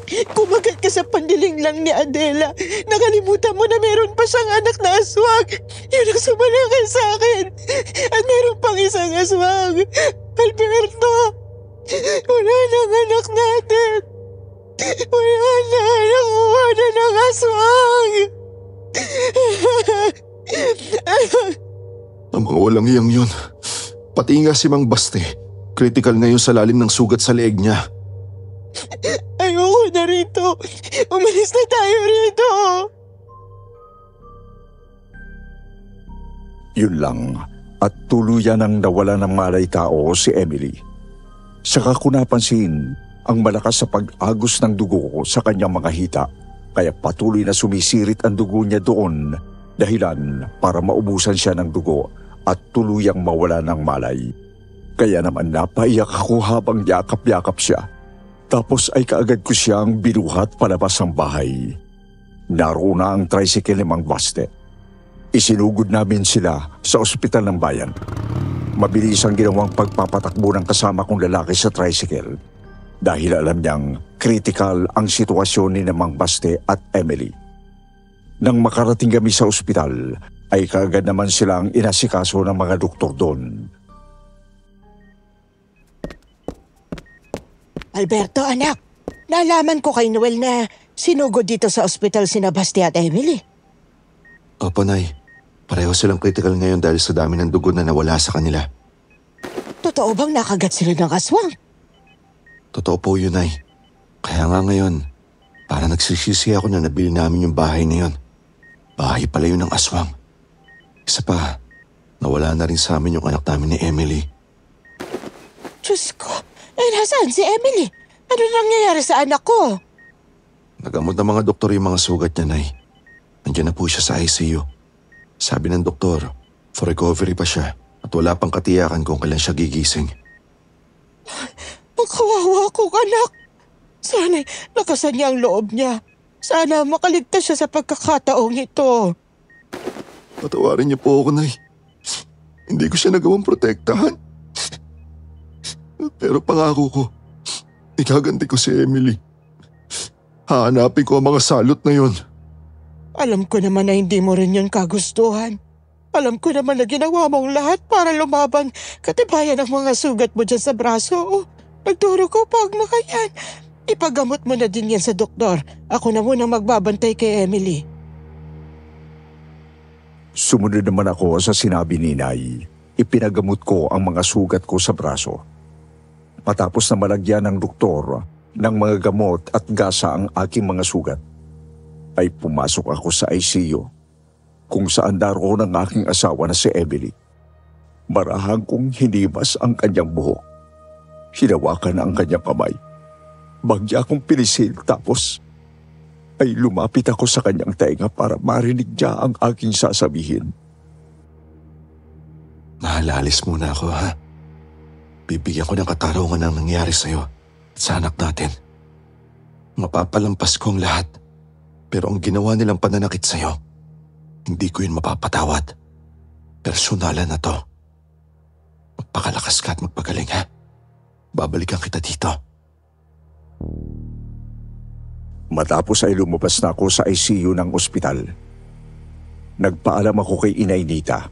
Kumagat ka sa pandiling lang ni Adela. Nakalimutan mo na meron pa siyang anak na aswang. Yun ang sumalakay sa akin. At meron pang isang aswang. Alberto, wala nang anak natin. Wala na, nakuha na ng aswang. Ang mga walang iyang yun. Pati nga si Mang Baste. Critical ngayon sa lalim ng sugat sa leeg niya. Ayoko na rito. Umalis na tayo rito. Yun lang, at tuluyan ang nawala ng malay tao si Emily. Saka ko napansin ang malakas sa pag-agos ng dugo ko sa kanyang mga hita, kaya patuloy na sumisirit ang dugo niya doon, dahilan para maubusan siya ng dugo at tuluyang mawala ng malay. Kaya naman napaiyak ako habang yakap-yakap siya. Tapos ay kaagad ko siyang binuhat palabas ng bahay. Naroon na ang tricycle ni Mang Baste. Isinugod namin sila sa ospital ng bayan. Mabilis ang ginawang pagpapatakbo ng kasama kong lalaki sa tricycle dahil alam niyang critical ang sitwasyon ni Mang Baste at Emily. Nang makarating kami sa ospital, ay kaagad naman silang inasikaso ng mga doktor doon. Alberto, anak, nalaman ko kay Noel na sinugod dito sa ospital sina Basti at Emily. Opo, Nay. Pareho silang critical ngayon dahil sa dami ng dugo na nawala sa kanila. Totoo bang nakagat sila ng aswang? Totoo po yun, Nay. Kaya nga ngayon, para nagsisisi ako na nabili namin yung bahay na yun. Bahay pala yun ng aswang. Isa pa, nawala na rin sa amin yung anak namin ni Emily. Diyos ko, nasaan si Emily? Ano nangyayari sa anak ko? Nagamot ng mga doktor yung mga sugat niya, Nay. Nandiyan na po siya sa ICU. Sabi ng doktor, for recovery pa siya at wala pang katiyakan kung kailan siya gigising. Magkawawa ko, anak. Sana'y lakasan niya ang loob niya. Sana makaligtas siya sa pagkakataong ito. Patawarin niyo po ako, Nay. Hindi ko siya nagawang protektahan. Pero pangako ko, ikaganti ko si Emily. Hahanapin ko ang mga salot na yon. Alam ko naman na hindi mo rin yun kagustuhan. Alam ko naman na ginawa mong lahat para lumaban katibayan ang mga sugat mo dyan sa braso. Nagturo ko pag makayan. Ipagamot mo na din yan sa doktor. Ako na munang magbabantay kay Emily. Sumunod naman ako sa sinabi ni Nay. Ipinagamot ko ang mga sugat ko sa braso. Matapos na malagyan ng doktor ng mga gamot at gasa ang aking mga sugat, ay pumasok ako sa ICU kung saan daroon ang aking asawa na si Emily. Marahang kong hinibas ang kanyang buhok. Hinawakan ang kanyang kamay. Bagya akong pinisil tapos ay lumapit ako sa kanyang tenga para marinig niya ang aking sasabihin. Mahal, alis muna ako, ha? Bibigyan ko ng katarungan ang nangyari sa'yo at sa anak natin. Mapapalampas ko ang lahat. Pero ang ginawa nilang pananakit sa'yo, hindi ko yun mapapatawad. Personalan na to. Magpakalakas ka at magpagaling, ha? Babalikan kita dito. Matapos ay lumabas na ako sa ICU ng ospital. Nagpaalam ako kay Inay Nita.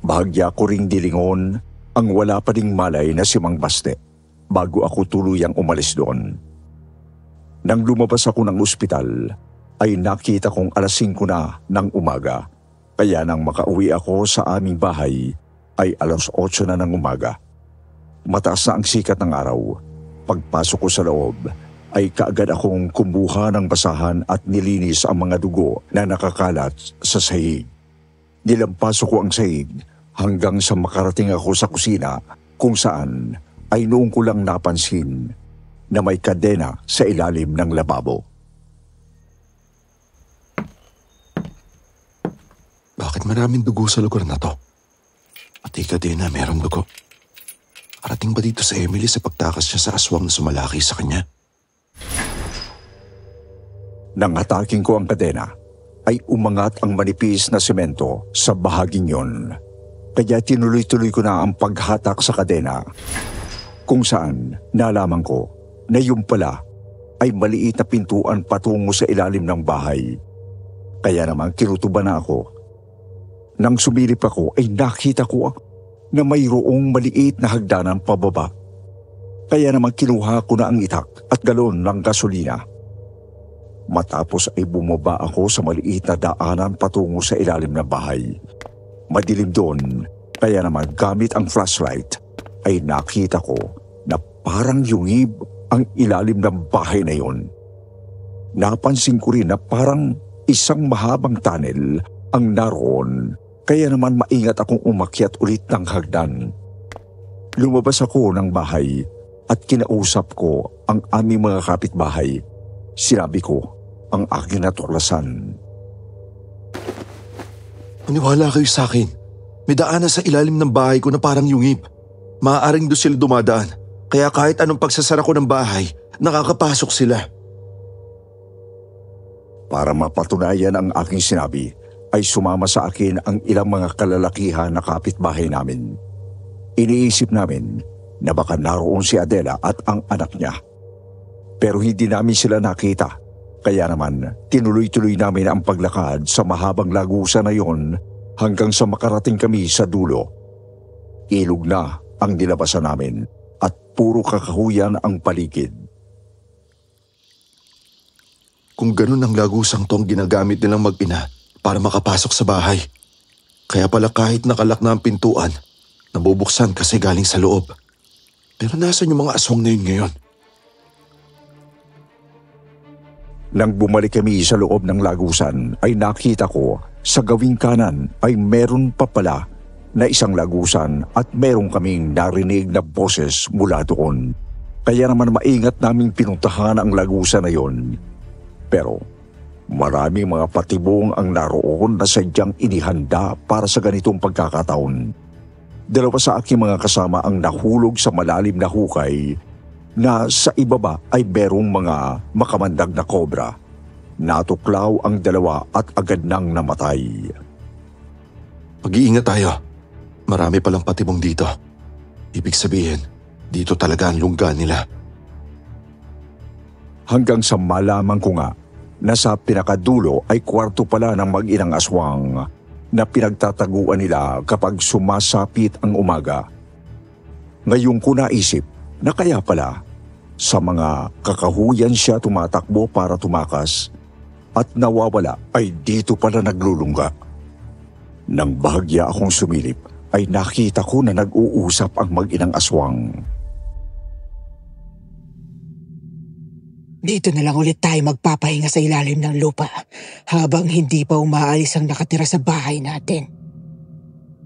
Bahagya ko ring dilingon ang wala pa ding malay na si Mang Baste bago ako tuluyang umalis doon. Nang lumabas ako ng ospital, ay nakita kong alas 5 na ng umaga. Kaya nang makauwi ako sa aming bahay, ay alas 8 na ng umaga. Mataas na ang sikat ng araw. Pagpasok ko sa loob, ay kaagad akong kumuha ng basahan at nilinis ang mga dugo na nakakalat sa sahig. Nilampasok ko ang sahig hanggang sa makarating ako sa kusina kung saan ay noong ko lang napansin na may kadena sa ilalim ng lababo. Bakit maraming dugo sa lugar na to? Pati kadena merong dugo. Arating ba dito sa Emily sa pagtakas niya sa aswang na sumalaki sa kanya? Nang hataking ko ang kadena, ay umangat ang manipis na semento sa bahaging yon. Kaya tinuloy-tuloy ko na ang paghatak sa kadena. Kung saan nalaman ko na yung pala ay maliit na pintuan patungo sa ilalim ng bahay. Kaya naman kinutuban na ako. Nang sumilip ako ay nakita ko na mayroong maliit na hagdanan pababa. Kaya naman kinuha ko na ang itak at galon ng gasolina. Matapos ay bumaba ako sa maliit na daanan patungo sa ilalim ng bahay. Madilim doon, kaya naman gamit ang flashlight ay nakita ko na parang yungib ang ilalim ng bahay na yon. Napansin ko rin na parang isang mahabang tunnel ang naroon, kaya naman maingat akong umakyat ulit ng hagdan. Lumabas ako ng bahay at kinausap ko ang aming mga kapitbahay. Sinabi ko ang aking natuklasan. Maniwala kayo sa akin. May daanan sa ilalim ng bahay ko na parang yungib. Maaaring doon sila dumadaan. Kaya kahit anong pagsasara ko ng bahay, nakakapasok sila. Para mapatunayan ang aking sinabi, ay sumama sa akin ang ilang mga kalalakihan na kapitbahay namin. Iniisip namin na baka naroon si Adela at ang anak niya. Pero hindi namin sila nakita. Kaya naman, tinuloy-tuloy namin ang paglakad sa mahabang lagusan na yon hanggang sa makarating kami sa dulo. Ilog na ang nilabasan namin at puro kakahuyan ang paligid. Kung ganun ang lagusang tong ginagamit nilang mag-ina para makapasok sa bahay. Kaya pala kahit nakalak na ang pintuan, nabubuksan kasi galing sa loob. Pero nasan yung mga aswang na yun ngayon? Nang bumalik kami sa loob ng lagusan ay nakita ko sa gawing kanan ay meron pa pala na isang lagusan at meron kaming narinig na boses mula doon. Kaya naman maingat naming pinuntahan ang lagusan na yon. Pero maraming mga patibong ang naroon na sadyang inihanda para sa ganitong pagkakataon. Dalawa sa aking mga kasama ang nahulog sa malalim na hukay na sa ibaba ay merong mga makamandag na kobra. Natuklaw ang dalawa at agad nang namatay. Mag-iingat tayo. Marami palang patibong dito. Ibig sabihin, dito talaga ang lungga nila. Hanggang sa malaman ko nga na sa pinakadulo ay kwarto pala ng mag-inang aswang na pinagtataguan nila kapag sumasapit ang umaga. Ngayon ko naisip na kaya pala sa mga kakahuyan siya tumatakbo para tumakas at nawawala ay dito pala naglulungga. Nang bahagya akong sumilip ay nakita ko na nag-uusap ang mag-inang aswang. Dito na lang ulit tayo magpapahinga sa ilalim ng lupa habang hindi pa umaalis ang nakatira sa bahay natin.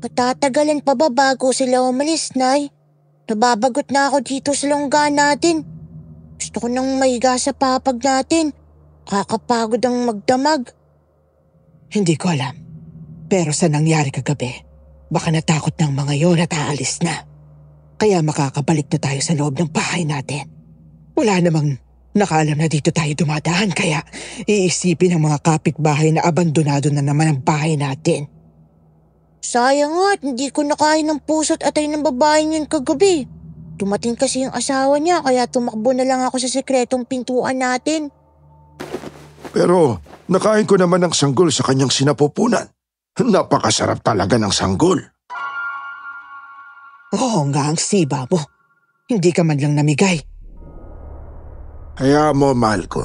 Patatagalan pa ba bago sila umalis, Nay? Nababagot na ako dito sa lungga natin. Gusto ko nang maiga sa papag natin. Kakapagod ang magdamag. Hindi ko alam. Pero sa nangyari kagabi, baka natakot ng mga yon at aalis na. Kaya makakabalik na tayo sa loob ng bahay natin. Wala namang nakaalam na dito tayo dumadaan kaya iisipin ng mga kapitbahay na abandonado na naman ang bahay natin. Sayang nga at hindi ko nakain ng puso't atay ng babae niyan kagabi. Dumating kasi yung asawa niya kaya tumakbo na lang ako sa sekretong pintuan natin. Pero nakain ko naman ng sanggol sa kanyang sinapupunan. Napakasarap talaga ng sanggol. Oo nga ang siba mo. Hindi ka man lang namigay. Kaya mo, mahal ko.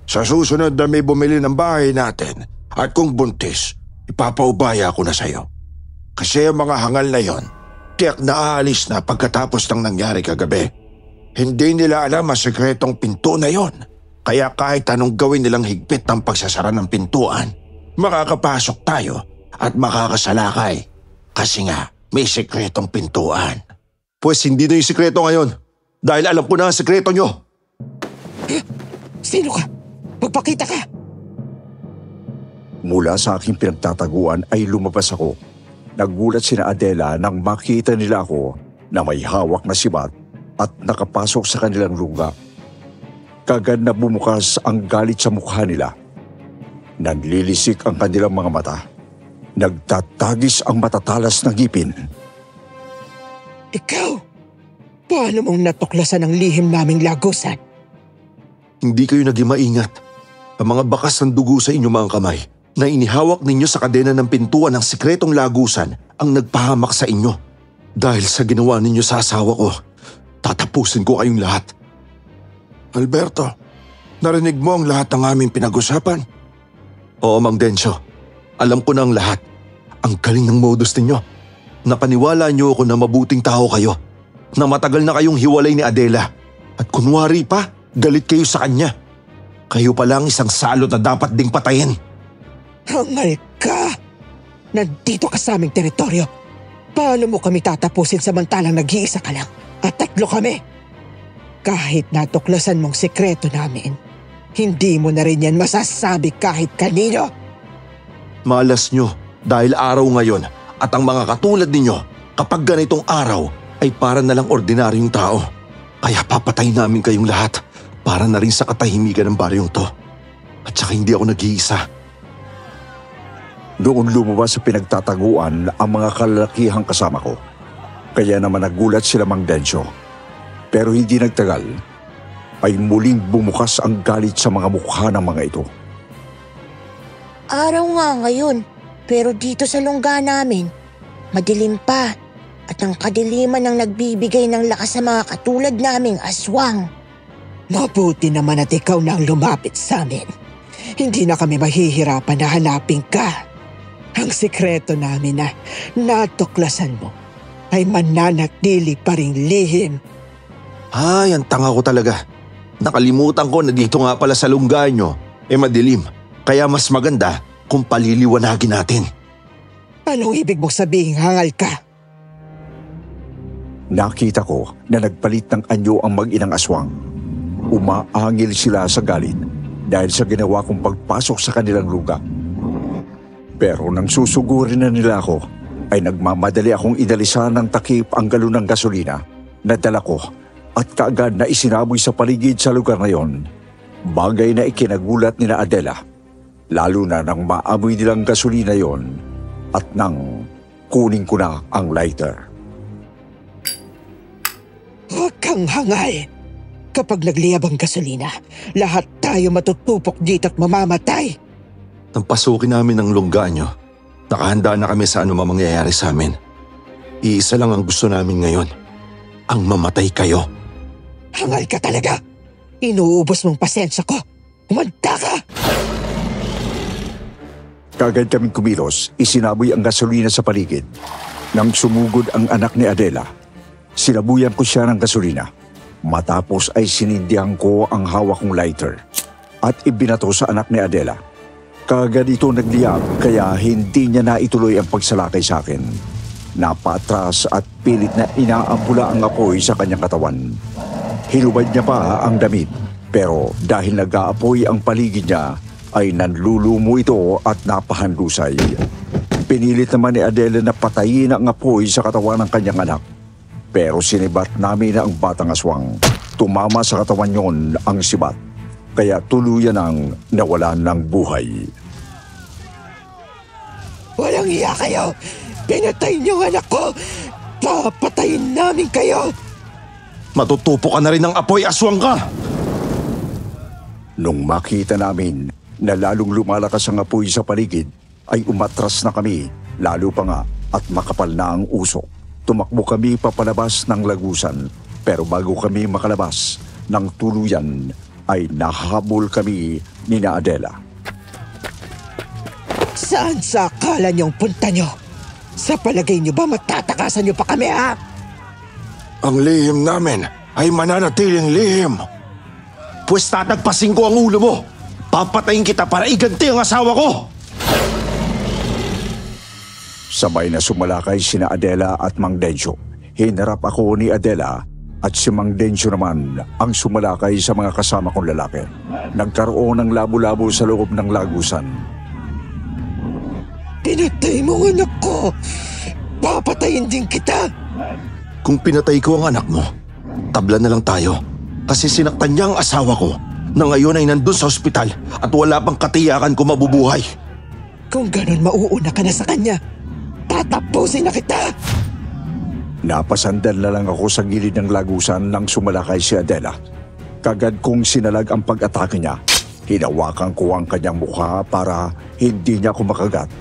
Sa susunod na may bumili ng bahay natin at kung buntis, ipapaubaya ko na sa'yo. Kasi ang mga hangal na yon, tiyak na aalis na pagkatapos ng nangyari kagabi. Hindi nila alam ang sekretong pinto na yon. Kaya kahit anong gawin nilang higpit ng pagsasara ng pintuan, makakapasok tayo at makakasalakay. Kasi nga, may sekretong pintuan. Pues hindi na yung sekreto ngayon. Dahil alam ko na ang sekreto nyo. Sino ka? Magpakita ka! Mula sa aking pinagtataguan ay lumabas ako. Nagulat sina Adela nang makita nila ako na may hawak na sibat at nakapasok sa kanilang lungga. Kagad na bumukas ang galit sa mukha nila. Nanlilisik ang kanilang mga mata. Nagtatagis ang matatalas na ngipin. Ikaw! Paano mong natuklasan ang lihim naming lagusan? Hindi kayo naging maingat. Ang mga bakas ng dugo sa inyong mga kamay na inihawak ninyo sa kadena ng pintuan ng sikretong lagusan ang nagpahamak sa inyo. Dahil sa ginawa ninyo sa asawa ko, tatapusin ko kayong lahat. Alberto, narinig mo ang lahat ng aming pinag-usapan? Oo, Mang Densyo. Alam ko na ang lahat. Ang galing ng modus ninyo. Napaniwala niyo ako na mabuting tao kayo. Na matagal na kayong hiwalay ni Adela. At kunwari pa, galit kayo sa kanya. Kayo pala ang isang salot na dapat ding patayin. Hangal ka! Nandito ka sa aming teritoryo. Paano mo kami tatapusin samantalang nag-iisa ka lang at 3 kami? Kahit natuklasan mong sekreto namin, hindi mo na rin yan masasabi kahit kanino. Malas nyo dahil araw ngayon at ang mga katulad ninyo kapag ganitong araw ay para na lang ordinaryong tao. Kaya papatayin namin kayong lahat Para na rin sa katahimikan ng baryong to. At saka hindi ako nag-iisa. Noon lumabas sa pinagtataguan ang mga kalalakihang kasama ko. Kaya naman nagulat sila Mang Densyo. Pero hindi nagtagal, ay muling bumukas ang galit sa mga mukha ng mga ito. Araw nga ngayon, pero dito sa lungga namin, madilim pa at ang kadiliman ang nagbibigay ng lakas sa mga katulad naming aswang. Mabuti naman at ikaw na ang lumapit sa amin. Hindi na kami mahihirapan na hanapin ka. Ang sikreto namin na natuklasan mo ay mananatili pa ring lihim. Ay, ang tanga ko talaga. Nakalimutan ko na dito nga pala sa lungga nyo, madilim. Kaya mas maganda kung paliliwanagin natin. Anong ibig mong sabihin, hangal ka? Nakita ko na nagpalit ng anyo ang mag-inang aswang. Umaangil sila sa galit dahil sa ginawa kong pagpasok sa kanilang lugar. Pero nang susugurin na nila ako, ay nagmamadali akong idalisa ng takip ang galon ng gasolina na dala ko at kaagad na isinaboy sa paligid sa lugar na yon. Bagay na ikinagulat nila Adela, lalo na nang maamoy nilang gasolina yon at nang kunin ko na ang lighter. Huwag kang hangal. Kapag nagliyab ang gasolina, lahat tayo matutupok dito at mamamatay. Nang pasukin namin ang lungga nyo, nakahanda na kami sa anumang mangyayari sa amin. Iisa lang ang gusto namin ngayon, ang mamatay kayo. Hangal ka talaga. Inuubos mong pasensya ko. Humanda ka! Kagad kaming kumilos, isinaboy ang gasolina sa paligid. Nang sumugod ang anak ni Adela, sinabuyan ko siya ng gasolina. Matapos ay sinindihan ko ang hawak kong lighter at ibinato sa anak ni Adela. Kagad ito nagliyab kaya hindi niya na ituloy ang pagsalakay sa akin. Napatras at pilit na inaampula ang apoy sa kanyang katawan. Hinubad niya pa ang damit pero dahil nag-aapoy ang paligid niya ay nanlulumo ito at napahandusay. Pinilit naman ni Adela na patayin ang apoy sa katawan ng kanyang anak. Pero sinibat namin ang batang aswang. Tumama sa katawan yon ang sibat. Kaya tuluyan ang nawalan ng buhay. Walang iya kayo! Pinatay niyo ang anak ko! Papatayin namin kayo! Matutupo ka na rin ng apoy, aswang ka! Nung makita namin na lalong lumalakas ang apoy sa paligid, ay umatras na kami, lalo pa nga at makapal na ang usok. Tumakbo kami papalabas ng lagusan, pero bago kami makalabas ng tuluyan, ay nahabol kami ni na Adela. Saan sa akala niyong punta niyo? Sa palagay niyo ba matatakasan niyo pa kami, ha? Ang lihim namin ay mananatiling lihim. Pwes tatagpasin ko ang ulo mo! Papatayin kita para iganti ang asawa ko! Sabay na sumalakay sina Adela at Mang Densyo. Hinarap ako ni Adela at si Mang Densyo naman ang sumalakay sa mga kasama kong lalaki. Nagkaroon ng labo-labo sa loob ng lagusan. Pinatay mo ang anak ko! Papatayin din kita! Kung pinatay ko ang anak mo, tabla na lang tayo. Kasi sinaktan niya ang asawa ko na ngayon ay nandun sa ospital at wala pang katiyakan kung mabubuhay. Kung ganun, mauuna ka na sa kanya. Tatapusin na kita! Napasandal na lang ako sa gilid ng lagusan nang sumalakay si Adela. Kagad kong sinalag ang pag-atake niya. Hinawakan ko ang kanyang mukha para hindi niya ako makagat.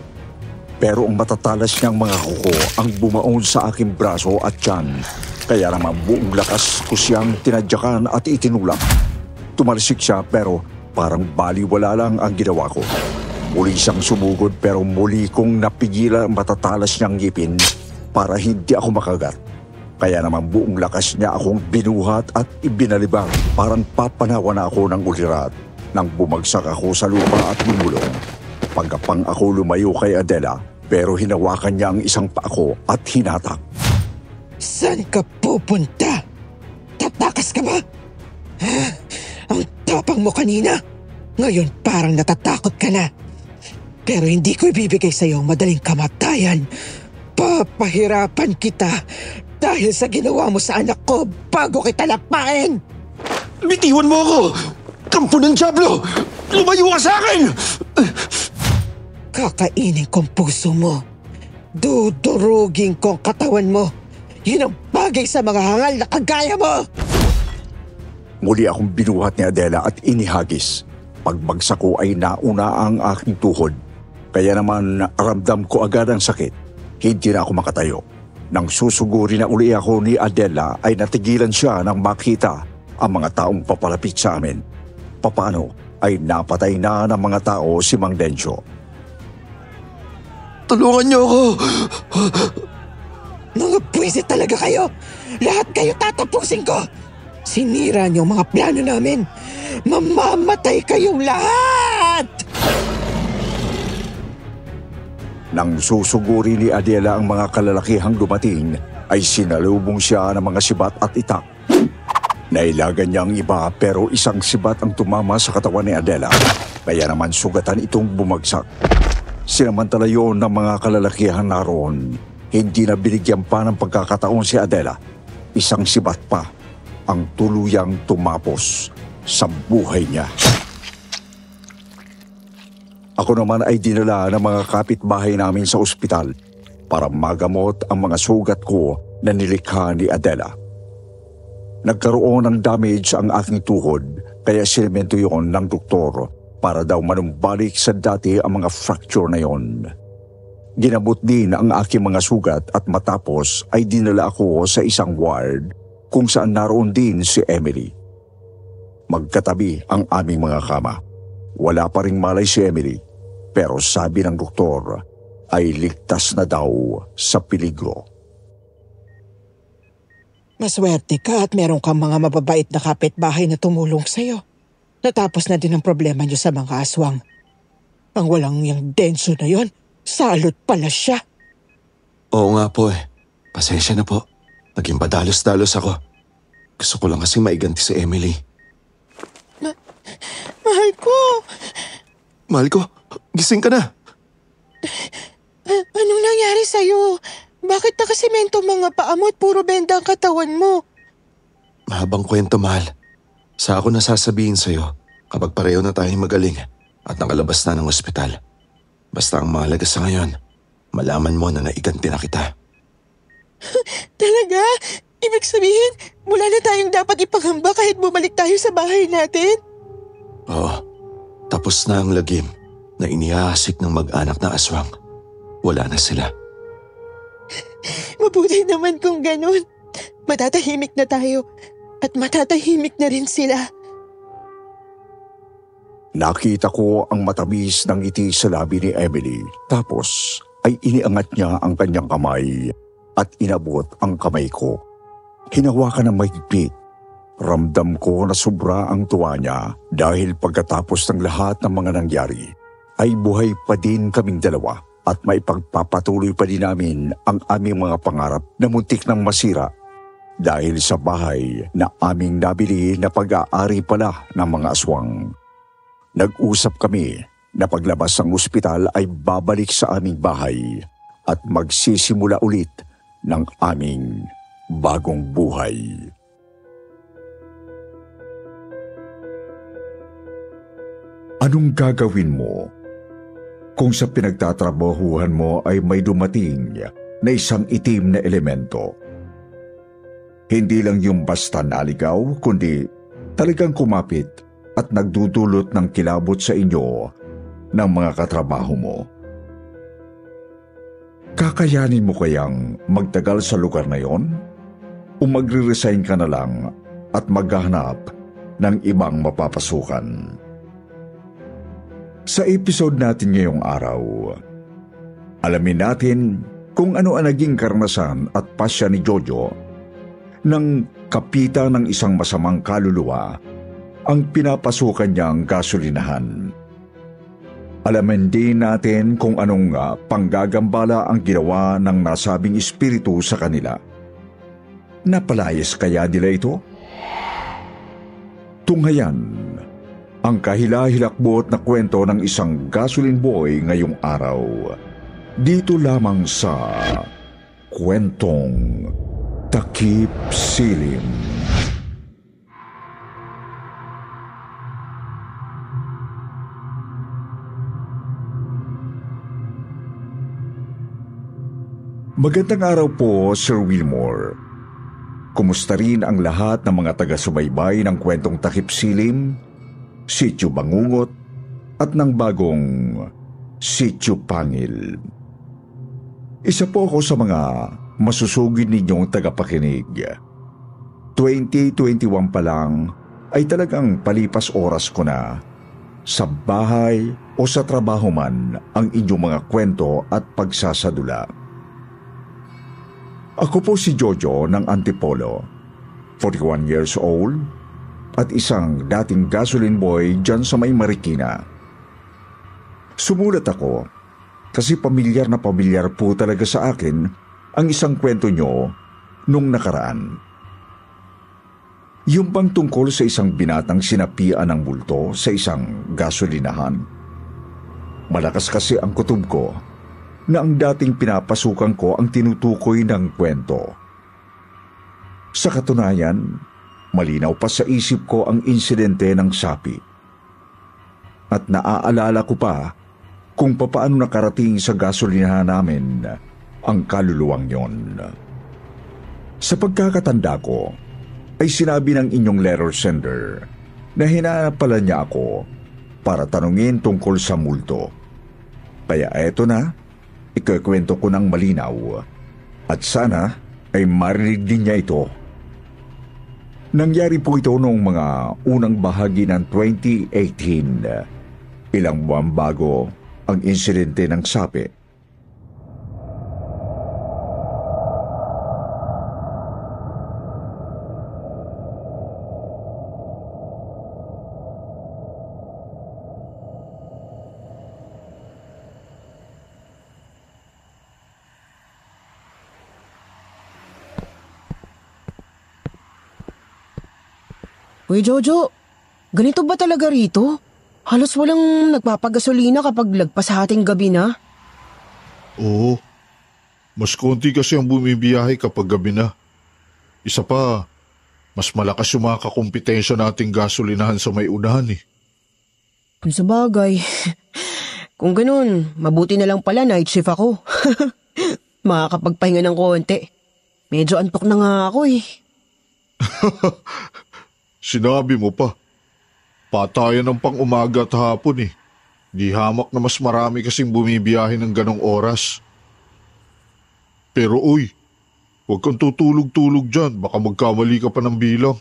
Pero ang matatalas niyang mga kuko ang bumaon sa aking braso at tiyan. Kaya naman buong lakas ko siyang tinadyakan at itinulak. Tumalsik siya pero parang baliwala lang ang ginawa ko. Muli siyang sumugod pero muli kong napigilan ang matatalas niyang ngipin para hindi ako makagat. Kaya naman buong lakas niya akong binuhat at ibinalibang parang papanawa na ako ng ulirat nang bumagsak ako sa lupa at bumulong. Pagkapang ako lumayo kay Adela pero hinawakan niya ang isang paa ko at hinatak. Saan ka pupunta? Tatakas ka ba? Ang tapang mo kanina. Ngayon parang natatakot ka na. Pero hindi ko ibibigay sa iyo ang madaling kamatayan. Papahirapan kita dahil sa ginawa mo sa anak ko bago kita lapain. Bitiwan mo ako! Kampo ng Diablo! Lumayo ka sa akin! Kakainin kong puso mo. Dudurugin kong katawan mo. Yun ang bagay sa mga hangal na kagaya mo! Muli akong binuhat ni Adela at inihagis. Pagbagsak ko ay nauna ang aking tuhod. Kaya naman ramdam ko agad ang sakit. Hindi na ako makatayo. Nang susuguri na uli ako ni Adela ay natigilan siya nang makita ang mga taong papalapit sa amin. Papaano ay napatay na ng mga tao si Mang Dencio. Tulungan niyo ako! Mga pwisit talaga kayo! Lahat kayo tatapusin ko! Sinira niyo ang mga plano namin! Mamamatay kayong lahat! Nang susuguri ni Adela ang mga kalalakihang dumating, ay sinalubong siya ng mga sibat at itak. Nailagan niya ang iba pero isang sibat ang tumama sa katawan ni Adela, kaya naman sugatan itong bumagsak. Sinamantala yun ng mga kalalakihan naroon. Hindi na binigyan pa ng pagkakataon si Adela. Isang sibat pa ang tuluyang tumapos sa buhay niya. Ako naman ay dinala ng mga kapitbahay namin sa ospital para magamot ang mga sugat ko na nilikha ni Adela. Nagkaroon ng damage ang aking tuhod kaya sinemento yon ng doktor para daw manumbalik sa dati ang mga fracture na yon. Ginabot din ang aking mga sugat at matapos ay dinala ako sa isang ward kung saan naroon din si Emily. Magkatabi ang aming mga kama. Wala pa ring malay si Emily, pero sabi ng doktor ay ligtas na daw sa peligro. Maswerte ka at meron kang mga mababait na kapitbahay na tumulong sa'yo. Natapos na din ang problema niyo sa mga aswang. Ang walang yung Dencio na yon, salot pala siya. Oo nga po eh. Pasensya na po. Naging padalos-dalos ako. Gusto ko lang kasi maiganti si Emily. Mahal ko! Mahal ko, gising ka na. Anong nangyari sa'yo? Bakit nakasemento mga paa mo at puro benda ang katawan mo? Mahabang kwento, mahal. Sa ako nasasabihin sa'yo kapag pareho na tayong magaling at nakalabas na ng ospital. Basta ang mahalaga sa ngayon, malaman mo na naiganti na kita. Talaga? Ibig sabihin, wala na tayong dapat ipangamba kahit bumalik tayo sa bahay natin? Oo, tapos na ang lagim na inihasik ng mag-anak na aswang. Wala na sila. Mabuti naman kung ganun. Matatahimik na tayo at matatahimik na rin sila. Nakita ko ang matamis ng ngiti sa labi ni Emily. Tapos ay iniangat niya ang kanyang kamay at inabot ang kamay ko. Hinawakan ng mahigpit. Ramdam ko na sobra ang tuwa niya dahil pagkatapos ng lahat ng mga nangyari, ay buhay pa din kaming dalawa at maipagpapatuloy pa din namin ang aming mga pangarap na muntik nang masira dahil sa bahay na aming nabili na pag-aari pala ng mga aswang. Nag-usap kami na paglabas ng ospital ay babalik sa aming bahay at magsisimula ulit ng aming bagong buhay. Anong gagawin mo kung sa pinagtatrabahuhan mo ay may dumating na isang itim na elemento? Hindi lang yung basta naligaw, kundi talagang kumapit at nagdudulot ng kilabot sa inyo ng mga katrabaho mo. Kakayanin mo kayang magtagal sa lugar na yon? O magre-resign ka na lang at maghahanap ng ibang mapapasukan? Sa episode natin ngayong araw, alamin natin kung ano ang naging karanasan at pasya ni Jojo nang kapita ng isang masamang kaluluwa ang pinapasukan niyang gasolinahan. Alamin din natin kung anong panggagambala ang ginawa ng nasabing espiritu sa kanila. Napalayas kaya nila ito? Tunghayan ang kahila-hilakbot na kwento ng isang gasoline boy ngayong araw. Dito lamang sa Kwentong Takip Silim. Magandang araw po, Sir Wilmore. Kumusta rin ang lahat ng mga taga-subaybay ng kwentong takip silim, Sityo Bangungot, at ng bagong Sityo Pangil. Isa po ako sa mga masusugid ninyong tagapakinig. 2021 pa lang ay talagang palipas oras ko na sa bahay o sa trabaho man ang inyong mga kwento at pagsasadula. Ako po si Jojo ng Antipolo, 41 years old, at isang dating gasoline boy dyan sa may Marikina. Sumulat ako kasi pamilyar na pamilyar po talaga sa akin ang isang kwento nyo nung nakaraan. Yung bang tungkol sa isang binatang sinapian ng multo sa isang gasolinahan. Malakas kasi ang kutob ko na ang dating pinapasukan ko ang tinutukoy ng kwento. Sa katunayan, malinaw pa sa isip ko ang insidente ng sapi. At naaalala ko pa kung papaano nakarating sa gasolinahan namin ang kaluluwang yon. Sa pagkakatanda ko, ay sinabi ng inyong letter sender na hinanap pala niya ako para tanungin tungkol sa multo. Kaya eto na, ikukwento ko ng malinaw at sana ay marinig din niya ito. Nangyari po ito noong mga unang bahagi ng 2018, ilang buwan bago ang insidente ng sapi. Uy, Jojo, ganito ba talaga rito? Halos walang nagpapagasolina kapag lagpas sa ating gabi na. Oo. Mas konti kasi ang bumibiyahe kapag gabi na. Isa pa, mas malakas yung mga kakumpetensya nating gasolinahan sa may unahan eh. Kung sa bagay, kung ganun, mabuti na lang pala night shift ako. Makakapagpahinga ng konti. Medyo antok na nga ako eh. Sinabi mo pa. Patayan ng pang-umaga at hapon eh. Di hamak na mas marami kasing bumibiyahe ng ganong oras. Pero uy, huwag kang tutulog-tulog dyan. Baka magkamali ka pa ng bilang.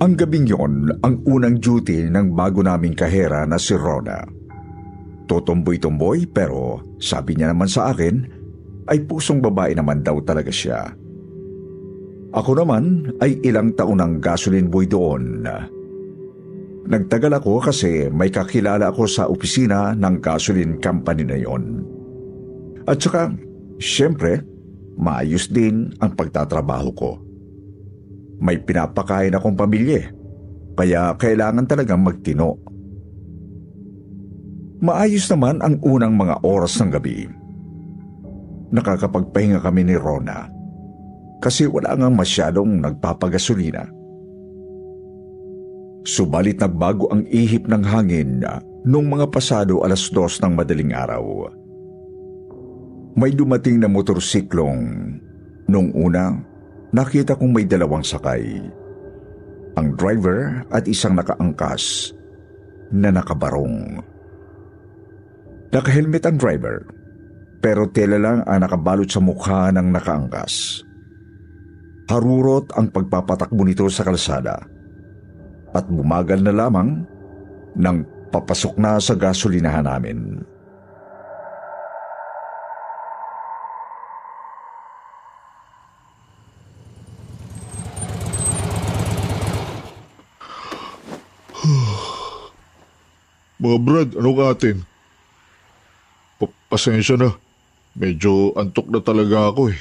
Ang gabing yon ang unang duty ng bago naming kahera na si Rona. Tutumboy-tumboy pero sabi niya naman sa akin ay pusong babae naman daw talaga siya. Ako naman ay ilang taon ng gasoline boy doon. Nagtagal ako kasi may kakilala ako sa opisina ng gasoline company na yon. At saka, syempre, maayos din ang pagtatrabaho ko. May pinapakain akong pamilya, kaya kailangan talagang magtino. Maayos naman ang unang mga oras ng gabi. Nakakapagpahinga kami ni Rona kasi wala ngang masyadong nagpapagasolina. Subalit nagbago ang ihip ng hangin nung mga pasado 2:00 ng madaling araw. May dumating na motorsiklong. Nung una, nakita kong may 2 sakay. Ang driver at isang nakaangkas na nakabarong. Nakahelmet ang driver, pero tela lang ang nakabalot sa mukha ng nakaangkas. Harurot ang pagpapatakbo nito sa kalsada at bumagal na lamang nang papasok na sa gasolinahan namin. Mga brad, anong atin? Pasensya na. Medyo antok na talaga ako eh.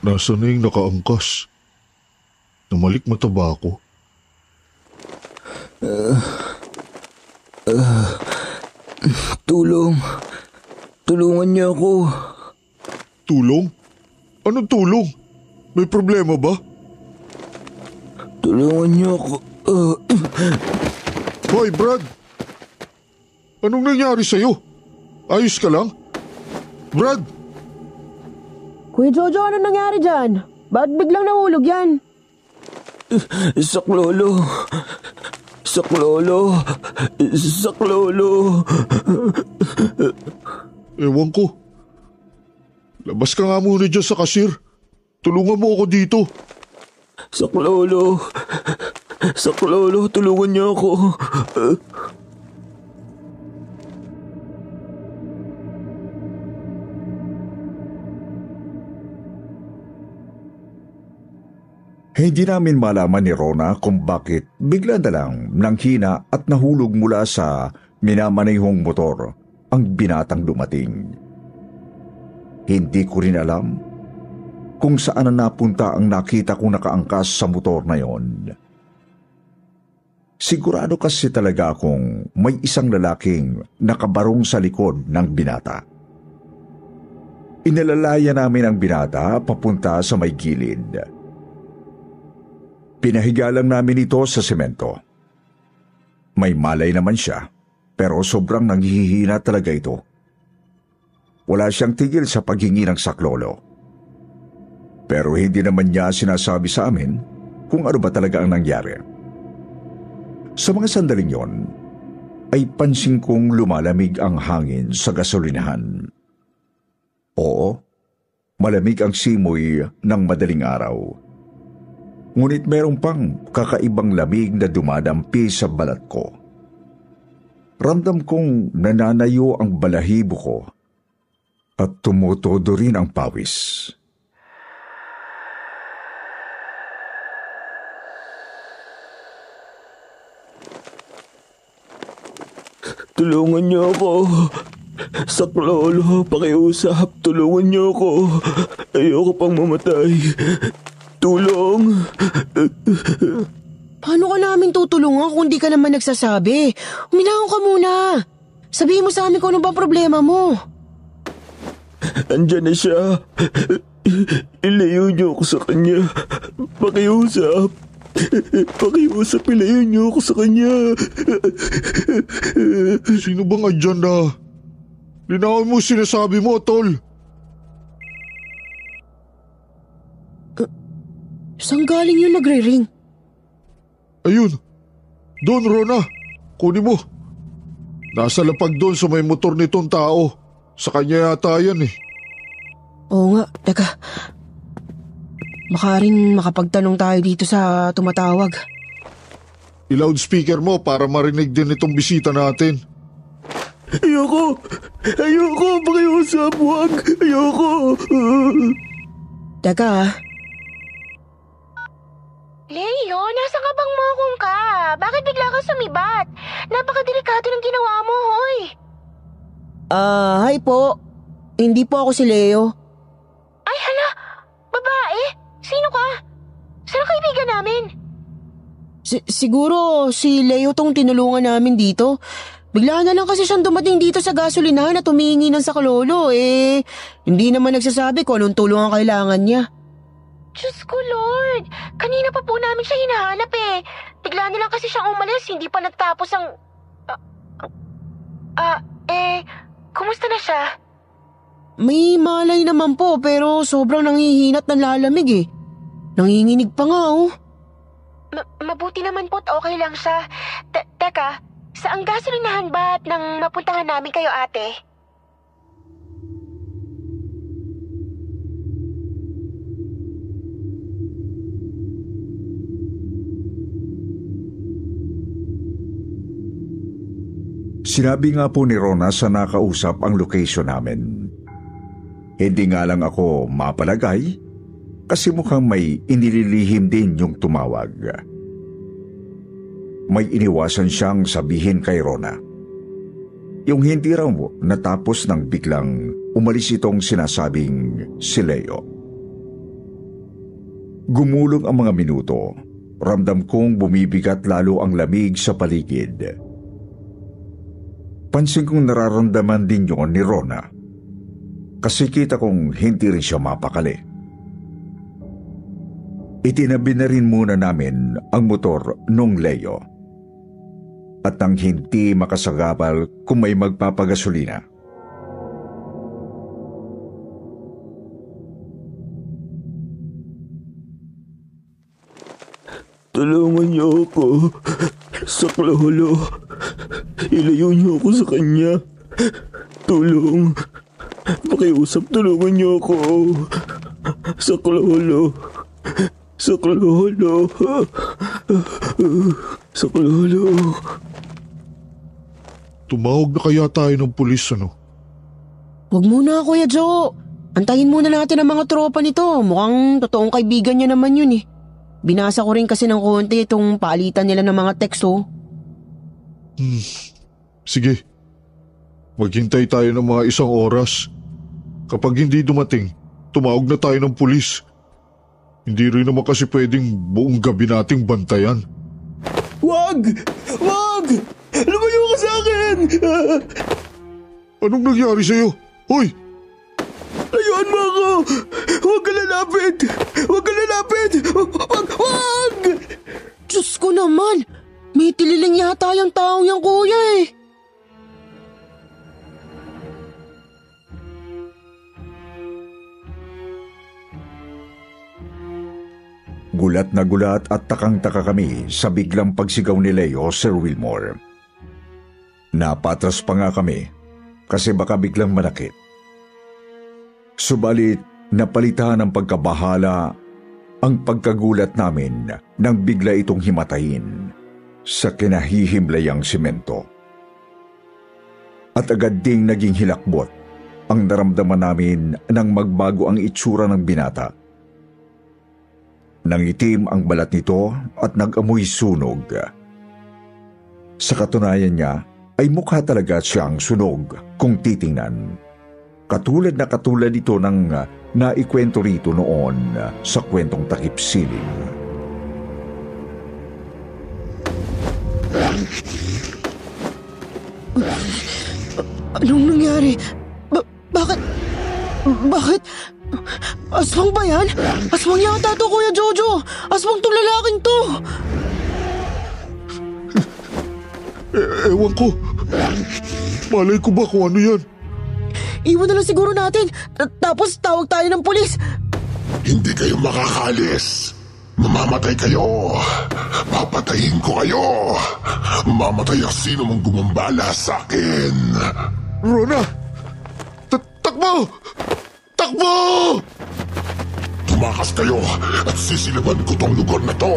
Nasaan na yung nakaangkas? Namalik mataba ako. Tulong. Tulungan niyo ako. Tulong? Anong tulong? May problema ba? Tulungan niyo ako. Hoy, Brad! Anong nangyari sa'yo? Ayos ka lang? Brad! Kuya Jojo, ano nangyari dyan? Ba't biglang nahulog yan? Saklolo. Saklolo. Saklolo. Ewan ko. Labas ka nga muna dyan sa kasir. Tulungan mo ako dito. Saklolo. Saklolo, tulungan niyo ako. Hindi namin malaman ni Rona kung bakit bigla na lang nanghina at nahulog mula sa minamanehong motor ang binatang dumating. Hindi ko rin alam kung saan na napunta ang nakita kong nakaangkas sa motor na yon. Sigurado kasi talaga akong may isang lalaking nakabarong sa likod ng binata. Inalalaya namin ang binata papunta sa may gilid. Pinahiga lang namin ito sa semento. May malay naman siya, pero sobrang nanghihina talaga ito. Wala siyang tigil sa paghingi ng saklolo. Pero hindi naman niya sinasabi sa amin kung ano ba talaga ang nangyari. Sa mga sandaling yon, ay pansin kong lumalamig ang hangin sa gasolinahan. Oo, malamig ang simoy ng madaling araw. Ngunit merong pang kakaibang lamig na dumadampi sa balat ko. Ramdam kong nananayo ang balahibo ko at tumutodo rin ang pawis. Tulungan niyo ako. Saklolo, pakiusap. Tulungan niyo ako. Ayoko pang mamatay. Tulong! Paano ka namin tutulungan kung di ka naman nagsasabi? Huminahon ka muna. Sabihin mo sa amin kung ano ba problema mo. Andyan na siya. Ilayo niyo ako sa kanya. Pakiusap. Pakiusap, ilayo niyo ako sa kanya. Sino bang andyan na? Linawin mo sinasabi mo, tol. Saan galing yung nagre-ring? Ayun. Doon, Rona. Kunin mo. Nasa lapag doon sa may motor nitong tao. Sa kanya yata yan eh. Oo nga, teka. Baka rin makapagtanong tayo dito sa tumatawag. I-loudspeaker mo para marinig din itong bisita natin. Ayoko! Ayoko! Pakiusap! Huwag! Ayoko! Teka. Leo, nasa kabang mokong ka? Bakit bigla kang sumibat? Napakadelikado ng ginawa mo, hoy. Hi po. Hindi po ako si Leo. Ay, hala. Babae? Sino ka? Saan ang kaibigan namin? Siguro si Leo tong tinulungan namin dito. Bigla na lang kasi siyang dumating dito sa gasolinahan at humihingi ng saklolo. Hindi naman nagsasabi kung anong tulong ang kailangan niya. Diyos ko, Lord. Kanina pa po namin siya hinahanap eh. Bigla na lang kasi siyang umalis. Hindi pa nagtapos ang... kumusta na siya? May malay naman po pero sobrang nangihinat ng lalamig eh. Nanginginig pa nga oh. Mabuti naman po't okay lang siya. Teka, saang gasolinahan ba at nang mapuntahan namin kayo, ate? Sinabi nga po ni Rona sa nakausap ang location namin. Hindi nga lang ako mapalagay kasi mukhang may inililihim din yung tumawag. May iniwasan siyang sabihin kay Rona. Yung hindi raw natapos nang biglang umalis itong sinasabing si Leo. Gumulong ang mga minuto. Ramdam kong bumibigat lalo ang lamig sa paligid. Pansin kong nararamdaman din yun ni Rona. Kasi kita kong hindi rin siya mapakali. Itinabi na rin muna namin ang motor nung Leo. At nang hindi makasagabal kung may magpapagasolina. Tulungan niyo ako. Saklolo. Ilayo niyo ako sa kanya. Tulong. Pakiusap, tulungan niyo ako. Saklolo. Saklolo. Saklolo. Tumawag na kaya tayo ng pulis, ano? Huwag muna, Kuya Joe. Antayin muna natin ang mga tropa nito. Mukhang totoong kaibigan niya naman yun eh. Binasa ko rin kasi ng konti itong paalitan nila ng mga teksto. Sige. Maghintay tayo ng mga 1 oras. Kapag hindi dumating, tumawag na tayo ng pulis. Hindi rin naman kasi pwedeng buong gabi nating bantayan. Wag! Wag! Lumayo ka sa akin! Anong nangyari sa'yo? Hoy! Layuan mo ako! Huwag ka lalapit! Huwag ka lalapit! Wag! Diyos ko naman! May tililing yata yung taong yung kuya eh. Gulat na gulat at takang-taka kami sa biglang pagsigaw ni Leo, Sir Wilmore. Napatras pa nga kami kasi baka biglang manakit. Subalit napalitan ng pagkabahala ang pagkagulat namin nang bigla itong himatayin sa kinahihimlayang simento. At agad ding naging hilakbot ang naramdaman namin nang magbago ang itsura ng binata. Nangitim ang balat nito at nag-amoy sunog. Sa katunayan niya ay mukha talaga siyang sunog kung titingnan. Katulad ito ng naikwento rito noon sa kwentong takip siling. Anong nangyari? Bakit? Aswang ba yan? Aswang yata to, Kuya Jojo! Aswang tong lalaking to! Ewan ko. Malay ko ba kung ano yan? Iwan na lang siguro natin. Tapos tawag tayo ng pulis. Hindi kayo makakalis. Mamamatay kayo. Papatayin ko kayo. Mamatay ang sino mong gumambala sa akin. Rona! Takbo! Takbo! Tumakas kayo at sisilaban ko tong lugar na to.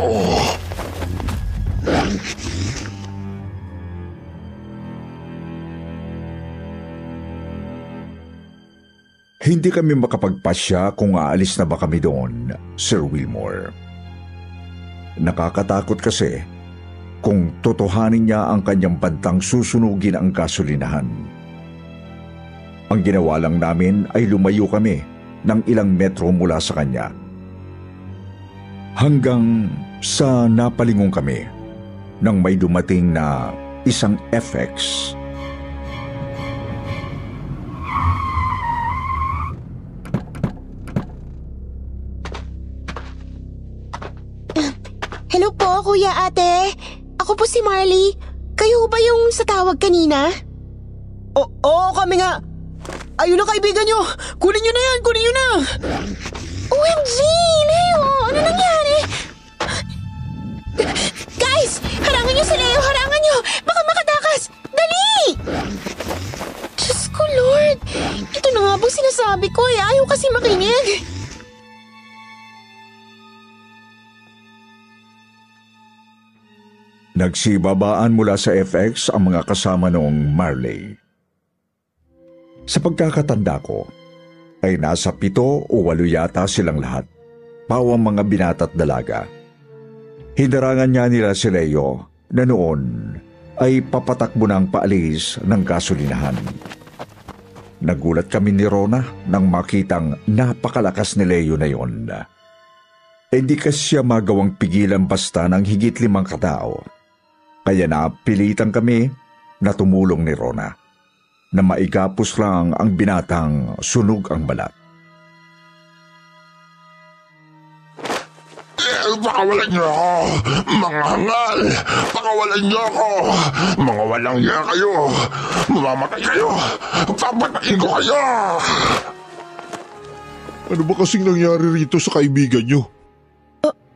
Hindi kami makapagpasya kung aalis na ba kami doon, Sir Wilmore. Nakakatakot kasi kung totohanin niya ang kanyang bantang susunugin ang gasolinahan. Ang ginawa lang namin ay lumayo kami ng ilang metro mula sa kanya. Hanggang sa napalingon kami nang may dumating na isang FX. Hello po, Kuya Ate. Ako po si Marley. Kayo ba yung sa tawag kanina? Oo, kami nga. Ayun na kaibigan nyo. Kunin nyo na yan, kunin nyo na. OMG, Leo! Ano nangyari? Guys, harangan nyo si Leo, harangan nyo! Baka makatakas! Dali! Diyos ko, Lord! Ito na nga bang sinasabi ko eh. Ayaw kasi makinig. Nagsibabaan mula sa FX ang mga kasama noong Marley. Sa pagkakatanda ko, ay nasa 7 o 8 yata silang lahat, pawang mga binata't dalaga. Hinarangan niya nila si Leo na noon ay papatakbo ng paalis ng gasolinahan. Nagulat kami ni Rona nang makitang napakalakas ni Leo na yon. Hindi kasi siya magawang pigilan basta ng higit 5 katao. Kaya napilitan kami na tumulong ni Rona na maigapos lang ang binatang sunog ang balat. Pakawalan niyo ako! Mga hangal! Pakawalan niyo ako! Mga walang iya kayo! Mamamatay kayo! Papatayin ko kayo! Ano ba kasing nangyari rito sa kaibigan niyo?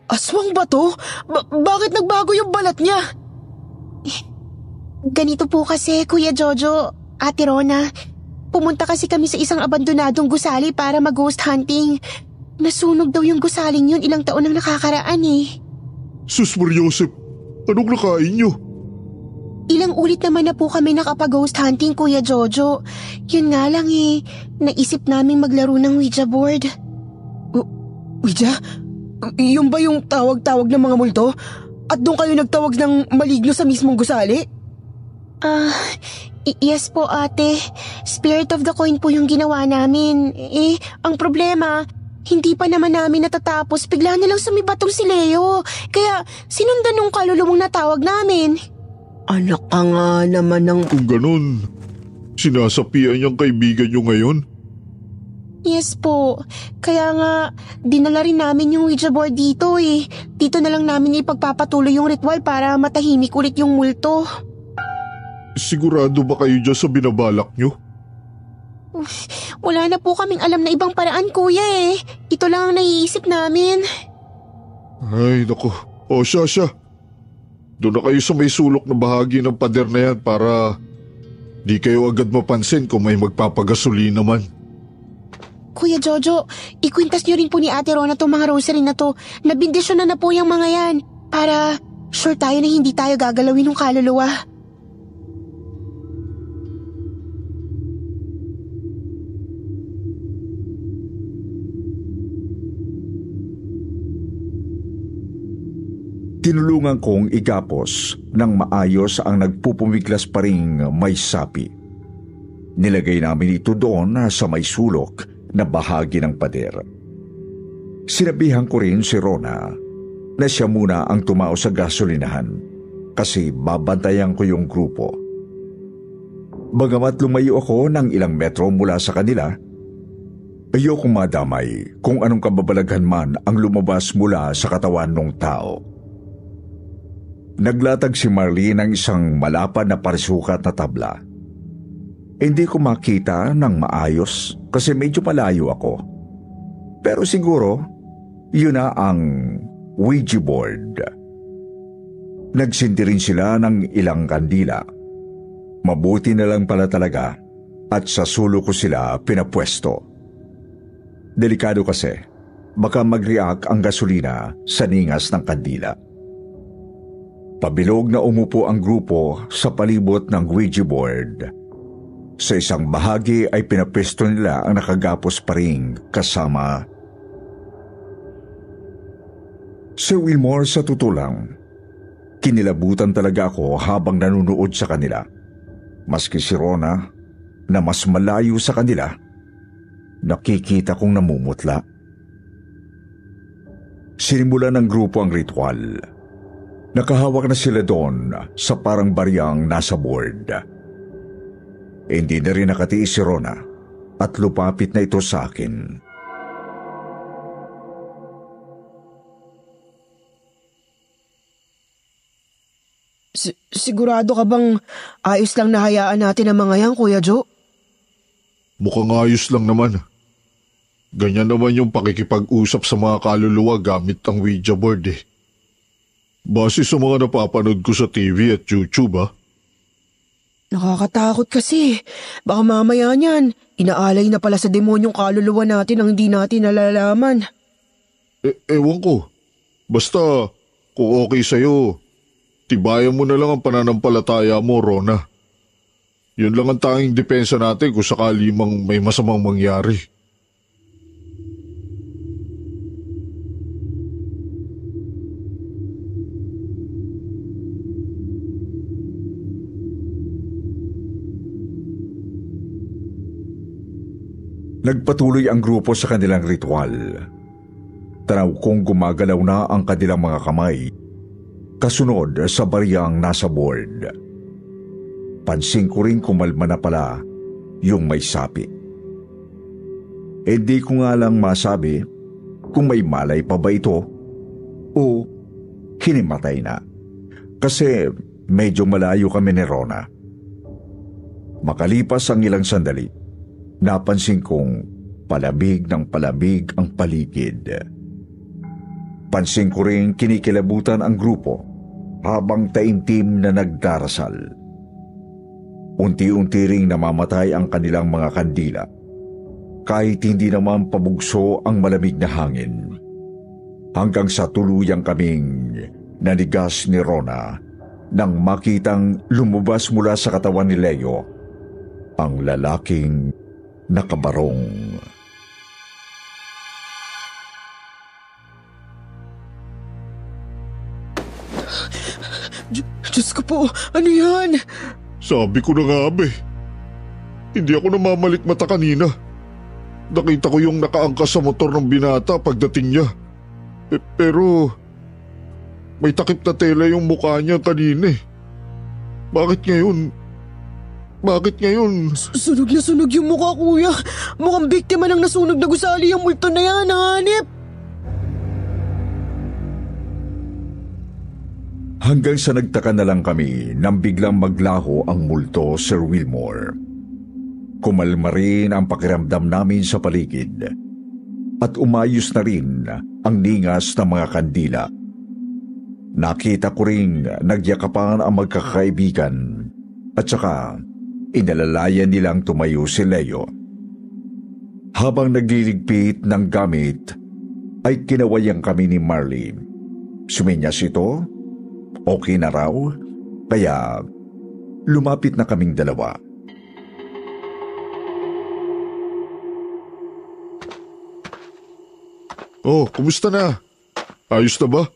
Aswang ba to? Bakit nagbago yung balat niya? Ganito po kasi, Kuya Jojo, Ate Rona. Pumunta kasi kami sa isang abandonadong gusali para mag-ghost hunting. Nasunog daw yung gusaling yun ilang taon nang nakakaraan eh. Sus Mariosep, anong nakain niyo? Ilang ulit naman na po kami nakapag-ghost hunting, Kuya Jojo. Yun nga lang eh, naisip naming maglaro ng Ouija board. Ouija? Yung ba yung tawag-tawag ng mga multo? At doon kayo nagtawag ng maligno sa mismong gusali? Yes po ate. Spirit of the coin po yung ginawa namin. Ang problema, hindi pa naman namin natatapos. Bigla na lang sumibatong si Leo. Kaya sinundan nung kaluluwang natawag namin. Anak ka nga naman ng... Kung ganun, sinasapian niyang kaibigan niyo ngayon? Yes po. Kaya nga, dinala rin namin yung Ouija board dito eh. Dito na lang namin ipagpapatuloy yung ritual para matahimik ulit yung multo. Sigurado ba kayo dyan sa binabalak niyo? Wala na po kaming alam na ibang paraan, kuya eh. Ito lang ang naiisip namin. Ay, naku. O siya. Doon na kayo sa may sulok na bahagi ng pader na yan para di kayo agad mapansin kung may magpapagasoli naman. Kuya Jojo, ikwintas niyo rin po ni Ate Rona tong mga rosary na to. Nabindisyon na po yung mga yan para sure tayo na hindi tayo gagalawin ng kaluluwa. Tinulungan kong igapos ng maayos ang nagpupumiglas pa ring may sapi. Nilagay namin ito doon sa may sulok na bahagi ng pader. Sinabihan ko rin si Rona na siya muna ang tumao sa gasolinahan kasi babantayan ko yung grupo. Bagamat lumayo ako ng ilang metro mula sa kanila, ayokong madamay kung anong kababalaghan man ang lumabas mula sa katawan ng tao. Naglatag si Marlene ng isang malapad na parisukat na tabla. Hindi ko makita ng maayos kasi medyo malayo ako. Pero siguro, yun na ang Ouija board. Nagsindi rin sila ng ilang kandila. Mabuti na lang pala talaga at sa sulo ko sila pinapwesto. Delikado kasi, baka mag-react ang gasolina sa ningas ng kandila. Pabilog na umupo ang grupo sa palibot ng Ouija board. Sa isang bahagi ay pinapesto nila ang nakagapos pa ring kasama. Sir Wilmore, sa tutulang, kinilabutan talaga ako habang nanunood sa kanila. Maski si Rona, na mas malayo sa kanila, nakikita kong namumutla. Sinimulan ng grupo ang ritual. Nakahawak na sila doon sa parang baryang nasa board. Hindi na rin nakatiis si Rona at lupapit na ito sa akin. Sigurado ka bang ayos lang na hayaan natin ang mga yan, Kuya Joe? Mukhang ayos lang naman. Ganyan naman yung pakikipag-usap sa mga kaluluwa gamit ang Ouija board eh. Base sa mga napapanood ko sa TV at YouTube Nakakatakot kasi. Baka mamaya niyan, inaalay na pala sa demonyong kaluluwa natin ang hindi natin nalalaman. Ewan ko. Basta, kung okay sa'yo, tibayan mo na lang ang pananampalataya mo, Rona. Yun lang ang tanging depensa natin kung sakali mang may masamang mangyari. Nagpatuloy ang grupo sa kanilang ritual. Tanaw kong gumagalaw na ang kanilang mga kamay, kasunod sa baryang nasa board. Pansin ko rin kumalma na pala yung may sapi. Hindi ko nga lang masabi kung may malay pa ba ito o hinimatay na. Kasi medyo malayo kami ni Rona. Makalipas ang ilang sandali, napansin kong palamig ng palamig ang paligid. Pansin ko rin kinikilabutan ang grupo habang taimtim na nagdarasal. Unti-unti ring namamatay ang kanilang mga kandila kahit hindi naman pabugso ang malamig na hangin. Hanggang sa tuluyang kaming nanigas ni Rona nang makitang lumabas mula sa katawan ni Leo ang lalaking nakabarong. Diyos ko po, ano yan? Sabi ko na nga, Abe. Hindi ako namamalikmata kanina. Nakita ko yung nakaangkas sa motor ng binata pagdating niya. Pero may takip na tela yung mukha niya kanina eh. Bakit ngayon? Sunog na sunog yung mukha, kuya. Mukhang biktima ng nasunog na gusali yung multo na yan, hanip. Hanggang sa nagtaka na lang kami nang biglang maglaho ang multo, Sir Wilmore. Kumalma rin ang pakiramdam namin sa paligid at umayos na rin ang ningas ng mga kandila. Nakita ko ring nagyakapan ang magkakaibigan at saka inalalayan nilang tumayo si Leo. Habang nagliligpit ng gamit ay kinawayan kami ni Marley. Suminyas ito. Okay na raw, kaya lumapit na kaming dalawa. Oh, kumusta na? Ayos na ba?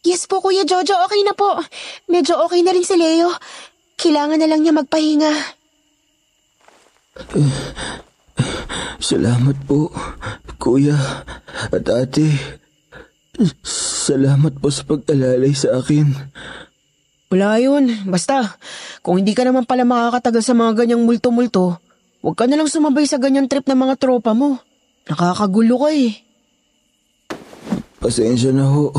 Yes po, Kuya Jojo, okay na po. Medyo okay na rin si Leo. Kailangan na lang niya magpahinga. Salamat po, Kuya at Ate. Salamat po sa pag-alalay sa akin. Wala yun. Basta, kung hindi ka naman pala makakatagal sa mga ganyang multo-multo, huwag ka na lang sumabay sa ganyang trip ng mga tropa mo. Nakakagulo ka eh. Pasensya na ho.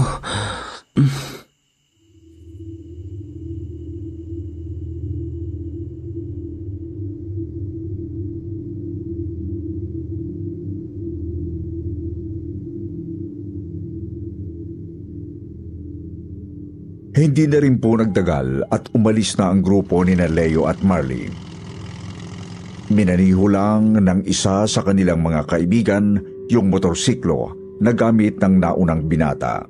Hindi na rin po nagtagal at umalis na ang grupo ni Leo at Marley. Minaniho lang ng isa sa kanilang mga kaibigan yung motorsiklo na gamit ng naunang binata.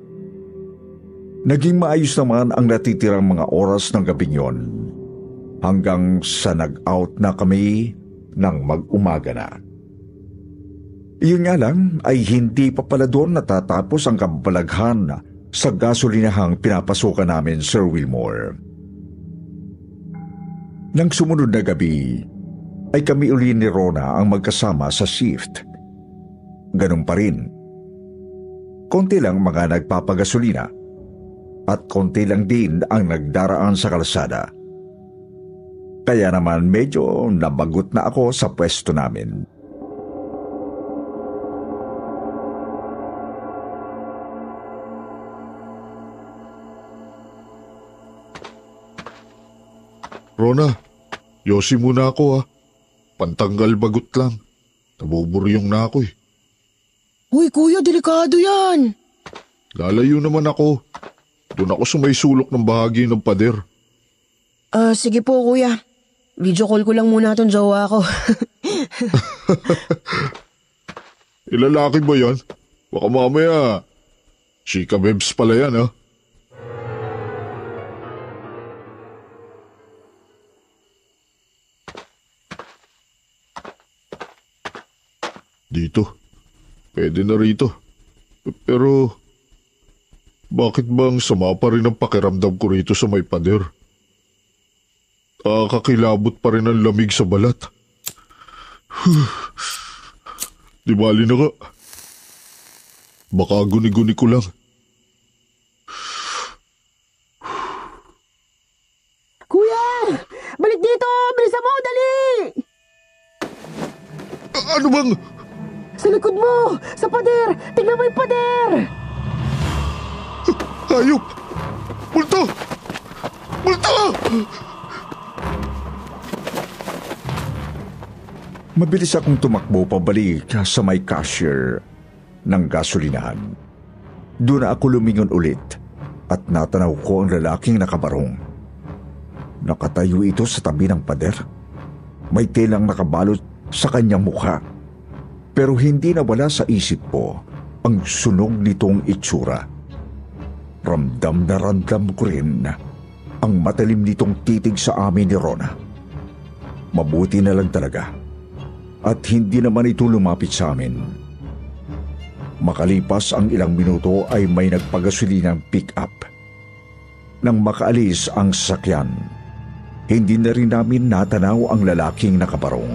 Naging maayos naman ang natitirang mga oras ng gabing yon hanggang sa nag-out na kami ng mag-umaga na. Iyon nga lang ay hindi pa pala doon natatapos ang kabalaghan sa gasolinahang pinapasukan namin, Sir Wilmore. Nang sumunod na gabi, ay kami uli ni Rona ang magkasama sa shift. Ganun pa rin. Konti lang mga nagpapagasolina at konti lang din ang nagdaraan sa kalsada. Kaya naman medyo nabagot na ako sa pwesto namin. Rona, yosi muna ako ha. Pantanggal bagot lang. Nabuburyong na ako eh. Uy, kuya, delikado yan. Lalayo naman ako. Doon ako sa may sulok ng bahagi ng pader. Sige po, kuya. Video call ko lang muna itong jowa ko. Ilalaki ba yan? Baka mamaya, chika bebs pala yan ha. Dito. Pwede na rito. Pero, bakit bang sama pa rin ang pakiramdam ko rito sa may pader? Kakilabot pa rin ang lamig sa balat. Di bali na ka. Baka guni-guni ko lang. Kuya! Balik dito! Bilisan mo! Dali! Ano bang... Sa likod mo! Sa pader! Tignan mo yung pader! Hayop! Multo! Multo! Mabilis akong tumakbo pabalik sa may cashier ng gasolinahan. Doon na ako lumingon ulit at natanaw ko ang lalaking nakabarong. Nakatayo ito sa tabi ng pader. May telang nakabalot sa kanyang mukha. Pero hindi nawala sa isip ko ang sunog nitong itsura. Ramdam na ramdam ko rin ang matalim nitong titig sa amin ni Rona. Mabuti na lang talaga at hindi naman ito lumapit sa amin. Makalipas ang ilang minuto ay may nagpagasolinang pick-up. Nang makaalis ang sasakyan, hindi na rin namin natanaw ang lalaking nakabarong.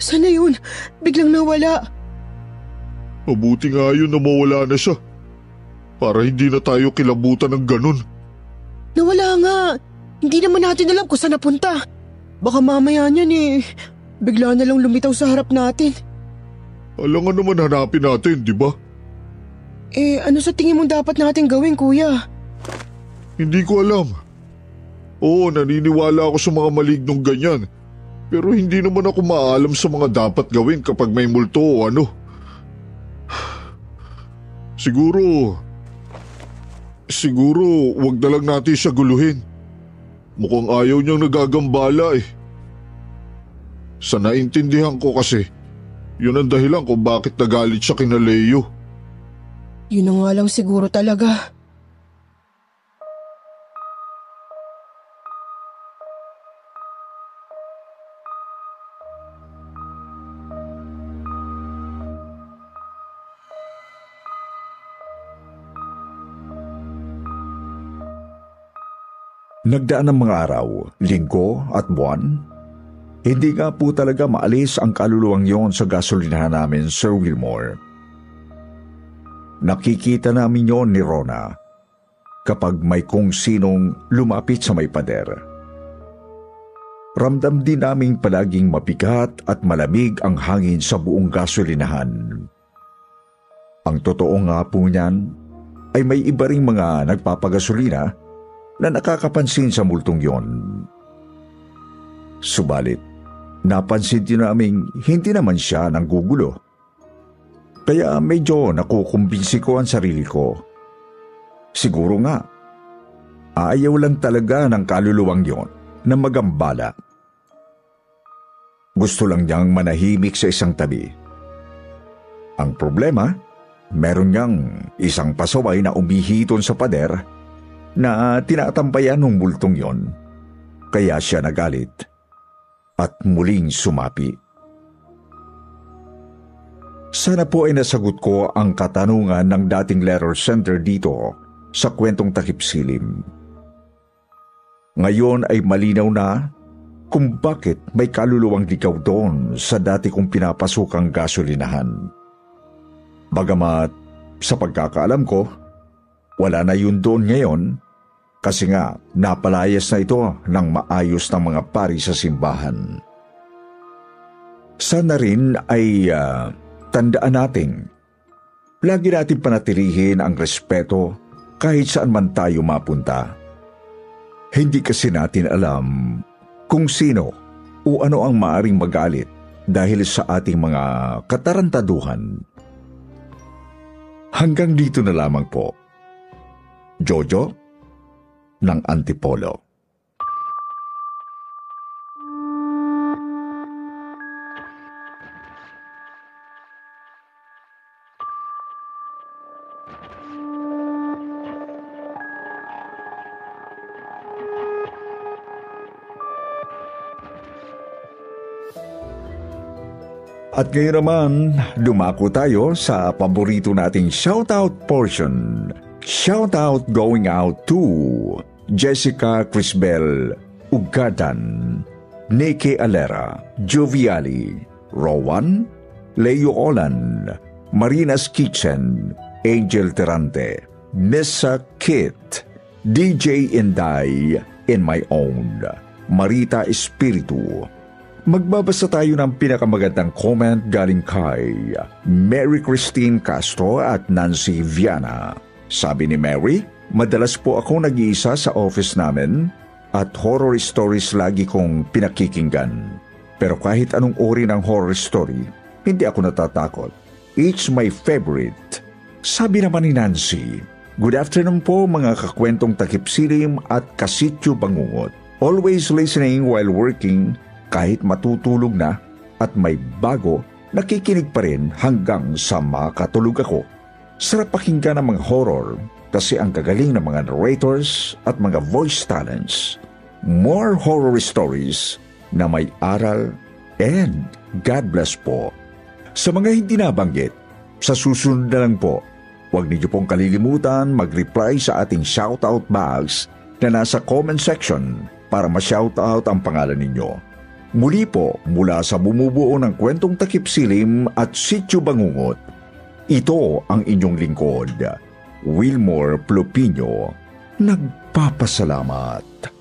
Sana yun? Biglang nawala. Mabuti nga yun na mawala na siya. Para hindi na tayo kilabutan ng ganun. Nawala nga. Hindi naman natin alam kung saan napunta. Baka mamaya niyan bigla na lang lumitaw sa harap natin. Alangan naman hanapin natin, di ba? Ano sa tingin mo dapat natin gawin, kuya? Hindi ko alam. Oo, naniniwala ako sa mga malignong ganyan. Pero hindi naman ako maalam sa mga dapat gawin kapag may multo o ano. Siguro, wag na lang natin siya guluhin. Mukhang ayaw niyang nagagambala eh. Sa naintindihan ko kasi, yun ang dahilan kung bakit nagalit siya kina Leo. Yun na nga lang siguro talaga. Nagdaan ng mga araw, linggo at buwan. Hindi nga po talaga maalis ang kaluluwang yon sa gasolinahan namin, Sir Wilmore. Nakikita namin yon ni Rona kapag may kung sinong lumapit sa may pader. Ramdam din naming palaging mabigat at malamig ang hangin sa buong gasolinahan. Ang totoo nga po niyan ay may iba ring mga nagpapagasolina na nakakapansin sa multong yon. Subalit, napansin din naming hindi naman siya nanggugulo. Kaya medyo nakukumbinsi ko ang sarili ko. Siguro nga, ayaw lang talaga ng kaluluwang yon na magambala. Gusto lang niyang manahimik sa isang tabi. Ang problema, meron niyang isang pasaway na umihiton sa pader na tinatampayan ng multong yon. Kaya siya nagalit at muling sumapi. Sana po ay nasagot ko ang katanungan ng dating letter sender dito sa kwentong takip silim. Ngayon ay malinaw na kung bakit may kaluluwang ligaw doon sa dati kong pinapasukang gasolinahan. Bagamat sa pagkakaalam ko, wala na yun doon ngayon kasi nga napalayas na ito ng maayos ng mga pari sa simbahan. Sana rin ay tandaan nating lagi natin panatilihin ang respeto kahit saan man tayo mapunta. Hindi kasi natin alam kung sino o ano ang maaring magalit dahil sa ating mga katarantaduhan. Hanggang dito na lamang po. Jojo ng Antipolo. At ngayon naman, dumako tayo sa paborito nating shoutout portion. Shoutout going out to Jessica Crisbel Ugadan, Nike Alera, Joviali, Rowan, Leo Olan, Marina's Kitchen, Angel Terante, Nessa Kit, DJ Inday, and my own, Marita Espiritu, Magbabasa tayo ng pinakamagandang comment galing kay Mary Christine Castro at Nancy Viana. Sabi ni Mary, madalas po ako nag-iisa sa office namin at horror stories lagi kong pinakikinggan. Pero kahit anong uri ng horror story, hindi ako natatakot. It's my favorite. Sabi naman ni Nancy, good afternoon po mga kakwentong takipsilim at kasityo bangungot. Always listening while working, kahit matutulog na at may bago, nakikinig pa rin hanggang sa makatulog ako. Sarap pakinggan ang mga horror kasi ang gagaling ng mga narrators at mga voice talents. More horror stories na may aral and God bless po. Sa mga hindi nabanggit, sa susunod na lang po, huwag niyo pong kalilimutan mag-reply sa ating shoutout box na nasa comment section para ma-shoutout ang pangalan ninyo. Muli po mula sa bumubuo ng kwentong takipsilim at sityo bangungot, ito ang inyong lingkod, Wilmore Plopino, nagpapasalamat.